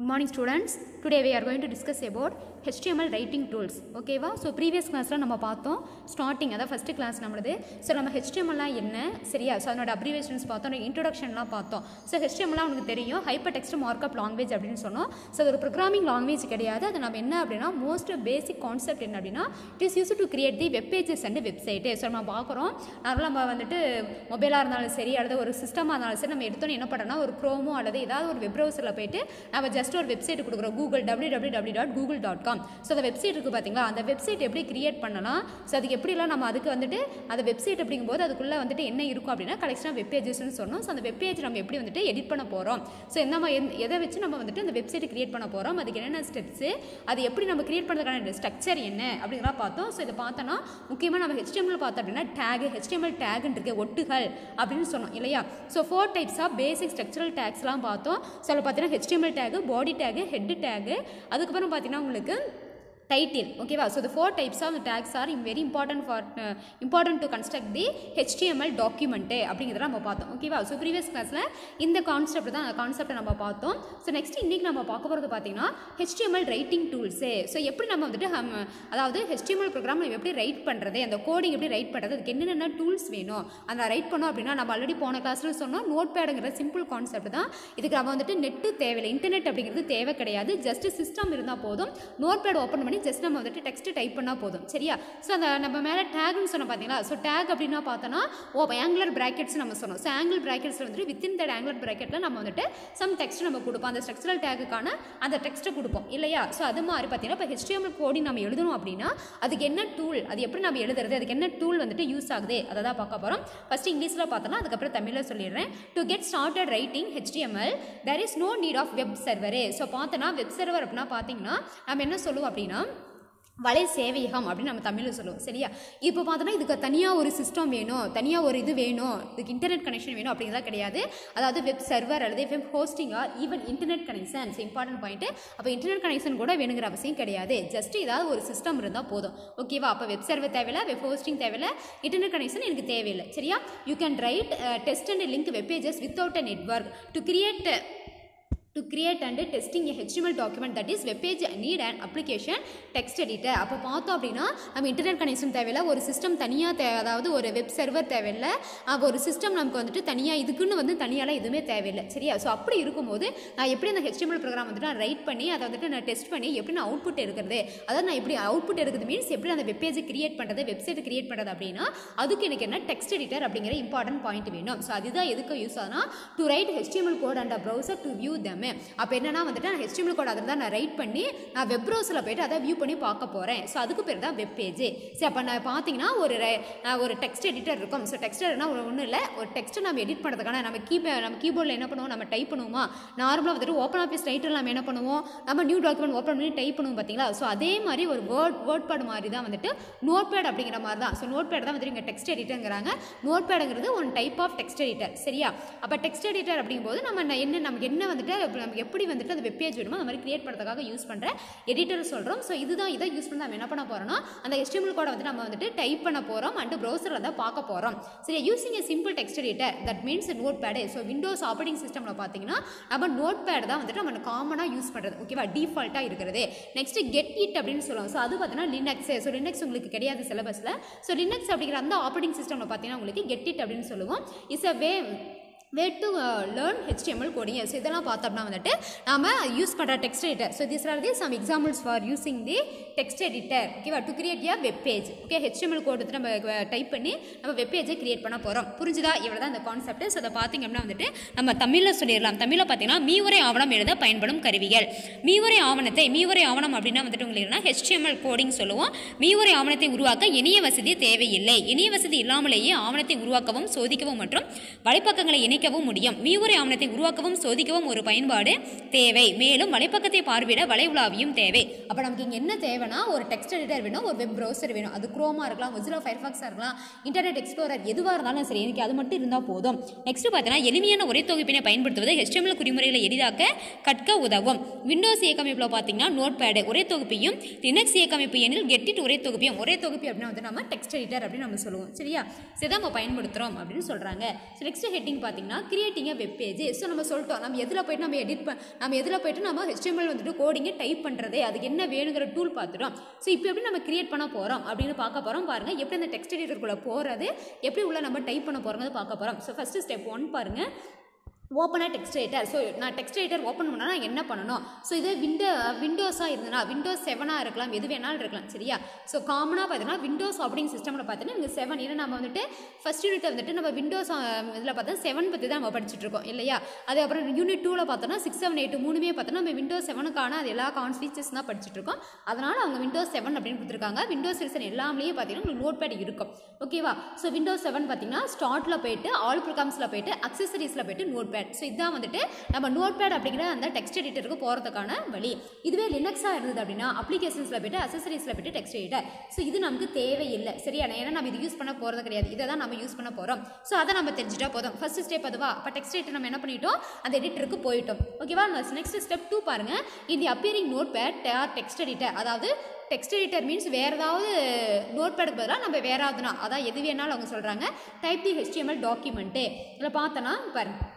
Good morning students. Today we are going to discuss about HTML writing tools. Okay va? So previous class la நம்ம பார்த்தோம் starting அத first class நம்மளது. So நம்ம HTML னா என்ன சரியா? So அதோட abbreviations பார்த்தோம், introduction லாம் பார்த்தோம். So HTML னா உங்களுக்கு தெரியும் hypertext markup language அப்படினு சொன்னோம். So அது ஒரு programming language கிடையாது. அது நம்ம என்ன அப்படினா most basic concept என்ன அப்படினா it is used to create the web pages and website. So நம்ம பார்க்கறோம் நார்மலா நம்ம வந்துட்டு மொபைலா இருந்தாலும் சரி அல்லது ஒரு சிஸ்டமா இருந்தாலும் சரி நம்ம எடுத்தோம் என்ன பண்றோம்னா ஒரு Chrome அல்லது ஏதாவது ஒரு வெப் browserல போய்ட்டு நம்ம just ஒரு வெப்சைட் கொடுக்குறோம் Google www.google.com. ஸோ அந்த வெப்சைட் இருக்குது பார்த்தீங்களா, அந்த வெப்சைட் எப்படி கிரியேட் பண்ணலாம், ஸோ அதுக்கு எப்படிலாம் நம்ம அதுக்கு வந்துட்டு அந்த வெப்சைட் அப்படிங்கும்போது அதுக்குள்ளே வந்துட்டு என்ன இருக்கும் அப்படின்னா கலெக்ஷன் வெப் பேஜஸ்ன்னு சொன்னோம். ஸோ அந்த வெப் பேஜ் நம்ம எப்படி வந்துட்டு எடிட் பண்ண போகிறோம், ஸோ நம்ம எதை வச்சு நம்ம வந்துட்டு அந்த வெப்சைட் கிரியேட் பண்ண போகிறோம், அதுக்கு என்னென்ன ஸ்டெப்ஸு, அது எப்படி நம்ம கிரியேட் பண்ணுறதுக்கான ஸ்ட்ரக்சர் என்ன அப்படிங்கிறத பார்த்தோம். ஸோ இதை பார்த்தோன்னா முக்கியமாக நம்ம HTML பார்த்தோம் அப்படின்னா டேக் HTML டேக்னு இருக்கு ஒட்டுகள் அப்படின்னு சொன்னோம் இல்லையா. So 4 types of basic structural டேக்ஸ்லாம் பார்த்தோம். ஸோ அதில் பார்த்தீங்கன்னா HTML tag, body tag, head tag, அதுக்கப்புறம் பார்த்தீங்கன்னா உங்களுக்கு title. Okay va? So the 4 types of the tags are very important to construct the HTML document அப்படிங்கறத நம்ம பார்த்தோம். Okay va? So previous classல இந்த கான்செப்ட் நம்ம பார்த்தோம். So next இன்னைக்கு நம்ம பார்க்க போறது பாத்தீங்கன்னா HTML writing tools. So எப்படி நம்ம வந்துட்டு அதாவது HTML program எப்படி ரைட் பண்றது, அந்த கோடிங் எப்படி ரைட் பண்றது, அதுக்கு என்னென்ன டூல்ஸ் வேணும், அந்த ரைட் பண்ணோம் அப்படின்னா நம்ம ஆல்ரெடி போன கிளாஸ்ல சொன்னோம் நோட்பேட்ங்கற சிம்பிள் கான்செப்ட் தான். இதுக்கு நம்ம வந்துட்டு நெட் தேவையில்லை, இன்டர்நெட் அப்படிங்கிறது தேவை கிடையாது. ஜஸ்ட் சிஸ்டம் இருந்தா போதும், நோட்பேட் ஓபன் பண்ணி ஜஸ்ட் நம்ம வந்துட்டு டெக்ஸ்ட் டைப் பண்ணா போதும் சரியா. ஸோ அந்த நம்ம மேலே டேக்னு சொன்ன பார்த்தீங்களா. ஸோ டேக் அப்படின்னா பார்த்தோன்னா ஆங்குலர் பிராக்கெட்ஸ் நம்ம சொன்னோம். ஸோ ஆங்கிள் பிராக்கெட்ஸ் வந்துட்டு வித்தின் தட் ஆங்குலர் பிராக்கெட்டில் நம்ம வந்துட்டு சம் டெக்ஸ்ட் நம்ம கொடுப்போம், அந்த ஸ்ட்ரக்சரல் டேக்குக்கான அந்த டெக்ஸ்ட்டை கொடுப்போம் இல்லையா. ஸோ அது மாதிரி பார்த்தீங்கன்னா இப்போ HTML கோடிங் நம்ம எழுதணும் அப்படின்னா அதுக்கு என்ன டூல், அது எப்படி நம்ம எழுதுறது, அதுக்கு என்ன டூல் வந்துட்டு யூஸ் ஆகுது அதை தான் பார்க்க போகிறோம். ஃபர்ஸ்ட் இங்கிலீஷில் பார்த்தோன்னா அதுக்கப்புறம் தமிழில் சொல்லிடுறேன். To get started writing HTML there is no need of web server. So பார்த்தோன்னா வெப் சர்வர் அப்படின்னா பார்த்தீங்கன்னா நம்ம என்ன சொல்லுவோம் அப்படின்னா வலை சேவையகம் அப்படின்னு நம்ம தமிழில் சொல்லுவோம் சரியா. இப்போ பார்த்தோன்னா இதுக்கு தனியாக ஒரு சிஸ்டம் வேணும், தனியாக ஒரு இது வேணும், இதுக்கு இன்டர்நெட் கனெக்ஷன் வேணும் அப்படிங்கிறதா கிடையாது. அதாவது வெப் சர்வர் அல்லது வெப் ஹோஸ்டிங்கா even internet connection important point. அப்போ இன்டர்நெட் கனெக்ஷன் கூட வேணுங்கிற அவசியம் கிடையாது, ஜஸ்ட் ஏதாவது ஒரு சிஸ்டம் இருந்தால் போதும் ஓகேவா. அப்போ வெப் சர்வர் தேவையில்லை, வெப் ஹோஸ்டிங் தேவையில்லை, இன்டர்நெட் கனெக்ஷன் எனக்கு தேவையில்லை சரியா. You can write test and link web pages without a network to create and testing a HTML document that is web page need an application text editor. அப்போ பார்த்தோம் அப்படின்னா நம்ம internet connection தேவையில்லை, ஒரு system தனியாக அதாவது ஒரு வெப் சர்வர் தேவையில்லை, ஒரு சிஸ்டம் நமக்கு வந்துட்டு தனியாக இதுக்குன்னு வந்து தனியாலாம் எதுவுமே தேவையில்லை சரியா. ஸோ அப்படி இருக்கும்போது நான் எப்படி அந்த HTML ப்ரோக்ராம் வந்துட்டு நான் ரைட் பண்ணி அதை வந்துட்டு நான் டெஸ்ட் பண்ணி எப்படி நான் அவுட்புட் எடுக்கிறது, அதாவது நான் எப்படி அவுட்புட் எடுக்கிறது மீன்ஸ் எப்படி அந்த வெப் பேஜை கிரியேட் பண்ணுறது, வெப்சைட் கிரியேட் பண்ணுறது அப்படின்னா அதுக்கு எனக்கு என்ன டெக்ஸ்ட் எடிட்டர் அப்படிங்கிற இம்பார்ட்டன்ட் பாயிண்ட் வேணும். ஸோ அதுதான் எதுக்கு யூஸ் ஆகுனா to write HTML code and browser to view them. அப்போ என்னன்னா வந்துட்டு நான் HTML கோட் அதில் தான் நான் ரைட் பண்ணி நான் வெப் ப்ரௌசரில் போய்ட்டு அதை வியூ பண்ணி பார்க்க போகிறேன். ஸோ அதுக்கு பேர் தான் வெப் பேஜ். சரி அப்போ நான் பார்த்தீங்கன்னா ஒரு டெக்ஸ்ட் எடிட்டர் இருக்கும். ஸோ டெக்ஸ்ட் எடிட்டர்னா ஒன்றும் இல்லை, ஒரு டெக்ஸ்ட்டை நம்ம எடிட் பண்ணுறதுக்கான நம்ம கீபோர்டில் என்ன பண்ணுவோம், நம்ம டைப் பண்ணுவோமா, நார்மலாக வந்துட்டு ஓப்பன் ஆஃபீஸ் ரைட்டரில் நம்ம என்ன பண்ணுவோம், நம்ம நியூ டாக்குமெண்ட் ஓப்பன் பண்ணி டைப் பண்ணுவோம் பார்த்தீங்களா. ஸோ அதே மாதிரி ஒரு வேர்ட் பேட் மாதிரி தான் வந்துட்டு நோட் பேட் அப்படிங்கிற மாதிரி தான். ஸோ நோட் பேட் தான் வந்துட்டு இங்கே டெக்ஸ்ட் எடிட்டருங்கிறாங்க. நோட் பேடுங்கிறது ஒரு டைப் ஆஃப் டெக்ஸ்ட் எடிட்டர் சரியா. அப்போ டெக்ஸ்ட் எடிட்டர் அப்படிங்கும்போது நமக்கு என்ன வந்துட்டு நமக்கு எப்படி வந்துட்டு அந்த வெப் பேஜ் வேணுமோ அந்த மாதிரி கிரியேட் பண்ணுறதுக்காக யூஸ் பண்ணுற எடிட்டர் சொல்கிறோம். ஸோ இதுதான் இதை யூஸ் பண்ணி நம்ம என்ன பண்ண போகிறோம்னா அந்த HTML கோடை வந்து நம்ம வந்துட்டு டைப் பண்ண போகிறோம் அண்ட் ப்ரௌசரில் தான் பார்க்க போகிறோம் சரி. Using a simple text editor that means notepad. So Windows operating சிஸ்டமில் பார்த்தீங்கன்னா நம்ம நோட் பேட் தான் வந்துட்டு நம்ம காமனாக யூஸ் பண்ணுறது ஓகேவா, டிஃபால்ட்டாக இருக்கிறது. நெக்ஸ்ட் கெட் இட் அப்படின்னு சொல்லுவோம். ஸோ அது பார்த்தீங்கன்னா லினக்ஸ். ஸோ லினக்ஸ் உங்களுக்கு கிடையாது சிலபஸில். ஸோ லினக்ஸ் அப்படிங்கிற அந்த ஆப்ரேட்டிங் சிஸ்டமில் பார்த்தீங்கன்னா உங்களுக்கு கெட் இட் அப்படின்னு சொல்லுவோம். It's a way to learn HTML coding. So இதெல்லாம் பார்த்தோம்னா வந்துட்டு நாம் யூஸ் பண்ணுற text editor. So these are the some examples for using the text editor ஓகேவா to create a web page. Okay HTML code எடுத்து நம்ம டைப் பண்ணி நம்ம வெப் பேஜை கிரியேட் பண்ண போகிறோம். புரிஞ்சுதா? இவ்வளோ தான் இந்த கான்செப்ட். ஸோ அதை பார்த்தீங்க அப்படின்னா வந்துட்டு நம்ம தமிழில் சொல்லிடலாம். தமிழில் பார்த்தீங்கன்னா மீவுரை ஆவணம் எழுத பயன்படும் கருவிகள். மீவுரை ஆவணம் அப்படின்னா வந்துட்டு உங்களுக்கு HTML கோடிங் சொல்லுவோம். மீவுரை ஆவணத்தை உருவாக்க இணைய வசதி தேவையில்லை. இணைய வசதி இல்லாமலேயே ஆவணத்தை உருவாக்கவும் சோதிக்கவும் மற்றும் வலைப்பக்கங்களை முடியும். மீவுரை ஆவணத்தை உருவாக்கவும் சோதிக்கவும் ஒரு பயன்பாடு தேவை. மேலும் வலைப்பக்கத்தை பார்வையிட வலை உலாவியும் தேவை. அப்ப நமக்கு இங்க என்ன தேவைனா ஒரு டெக்ஸ்ட் எடிட்டர் வேணும், ஒரு வெப் ப்ரௌசர் வேணும். அது குரோமா இருக்கலாம், மொசில்லா ஃபயர்ஃபாக்ஸா இருக்கலாம், இன்டர்நெட் எக்ஸ்ப்ளோரர் எதுவா இருந்தாலும் சரி, எனக்கு அது மட்டும் இருந்தா போதும். நெக்ஸ்ட் பார்த்தீங்கன்னா எளிமையான உரை தொகுப்பினை பயன்படுத்துவது HTML குறிமுறைகளை எளிதாக்க கற்க உதவும். விண்டோஸ் இயக்கமைப்புல பார்த்தீங்கன்னா நோட்பேட் உரை தொகுப்பையும், லினக்ஸ் இயக்கமைப்பு எனில் கெட்டிட் உரை தொகுப்பையும். உரை தொகுப்பி அப்படின்னா வந்து நம்ம டெக்ஸ்ட் எடிட்டர் அப்படின்னு நம்ம சொல்லுவோம் சரியா. இதை நம்ம பயன்படுத்துறோம் அப்படின்னு சொல்றாங்க. நெக்ஸ்ட் ஹெட்டிங் பார்த்தீங்கன்னா பார்த்தீங்கன்னா கிரியேட்டிங் வெப் பேஜ். ஸோ நம்ம சொல்லிட்டோம் நம்ம எதில் போய்ட்டு நம்ம எதில் போய்ட்டு நம்ம HTML வந்துட்டு கோடிங்கை டைப் பண்ணுறது, அதுக்கு என்ன வேணுங்கிற டூல் பார்த்துட்டோம். ஸோ இப்போ எப்படி நம்ம கிரியேட் பண்ண போகிறோம் அப்படின்னு பார்க்க போகிறோம். பாருங்கள் எப்படி அந்த டெக்ஸ்ட் எடிட்டருக்குள்ளே போகிறது, எப்படி உள்ள நம்ம டைப் பண்ண போகிறோங்கிறது பார்க்க போகிறோம். ஸோ ஃபஸ்ட்டு ஸ்டெப் 1 பாருங்கள், ஓப்பன் டெக்ஸ்ட் எடிட்டர். ஸோ நான் டெக்ஸ்ட் எடிட்டர் ஓப்பன் பண்ணால் நான் என்ன பண்ணணும்? ஸோ இது விண்டோஸாக இருந்ததுன்னா விண்டோஸ் 7 இருக்கலாம், எது வேணாலும் இருக்கலாம் சரியா. ஸோ காமனாக பார்த்தீங்கன்னா விண்டோஸ் ஆப்ரேட்டிங் சிஸ்டமில் பார்த்தீங்கன்னா இங்கே 7, ஏன்னா நம்ம வந்துட்டு ஃபஸ்ட் யூனிட் வந்துட்டு நம்ம விண்டோஸ் இதில் பார்த்தா 7 பற்றி தான் நம்ம படிச்சுட்டு இருக்கோம் இல்லையா. அதுக்கப்புறம் யூனிட் 2ல் பார்த்தோன்னா 6, 7, 8 மூணுமே பார்த்தோன்னா நம்ம விண்டோஸ் 7க்கான அது எல்லா ஃபீச்சர்ஸ் தான் படிச்சுட்டு இருக்கோம். அதனால் அவங்க விண்டோஸ் 7 அப்படின்னு கொடுத்துருக்காங்க. விண்டோஸ் எடிஷன் எல்லாமே பார்த்தீங்கன்னா உங்களுக்கு நோட் பேட் இருக்கும் ஓகேவா. ஸோ விண்டோஸ் 7 பார்த்தீங்கன்னா ஸ்டார்ட்டில் போயிட்டு ஆல் ப்ரோக்ராம்ஸில் போயிட்டு அக்சசரிஸில் போயிட்டு நோட் பேட். ஸோ இதுதான் வந்துட்டு நம்ம நோட் பேட் அப்படிங்கிற அந்த டெக்ஸ்ட் எடிட்டருக்கு போகிறதுக்கான வழி. இதுவே லினக்ஸாக இருந்தது அப்படின்னா அப்ளிகேஷன்ஸில் போய்ட்டு அக்சசரிஸில் போய்ட்டு டெக்ஸ்ட் எடிட்டர். ஸோ இது நமக்கு தேவையில்லை சரியா, ஏன்னா நம்ம இது யூஸ் பண்ண போகிறது கிடையாது, இதை தான் நம்ம யூஸ் பண்ண போகிறோம். ஸோ அதை நம்ம தெரிஞ்சுட்டா போதும். ஃபர்ஸ்ட் ஸ்டெப் அதுவா. அப்போ டெக்ஸ்ட் எடிட்டர் நம்ம என்ன பண்ணிட்டோம், அந்த எடிட்டருக்கு போயிட்டோம் ஓகேவா. நெக்ஸ்ட் ஸ்டெப் 2 பாருங்கள், இந்த appearing notepad text editor. அதாவது டெக்ஸ்ட் எடிட்டர் மீன்ஸ் வேறு ஏதாவது நோட் பேடுக்கு பதிலாக நம்ம வேறு ஏதாவதுனா அதான் எது வேணாலும் அவங்க சொல்கிறாங்க. டைப் தி HTML டாக்குமெண்ட்டு இதில் பார்த்தோன்னா பாருங்கள்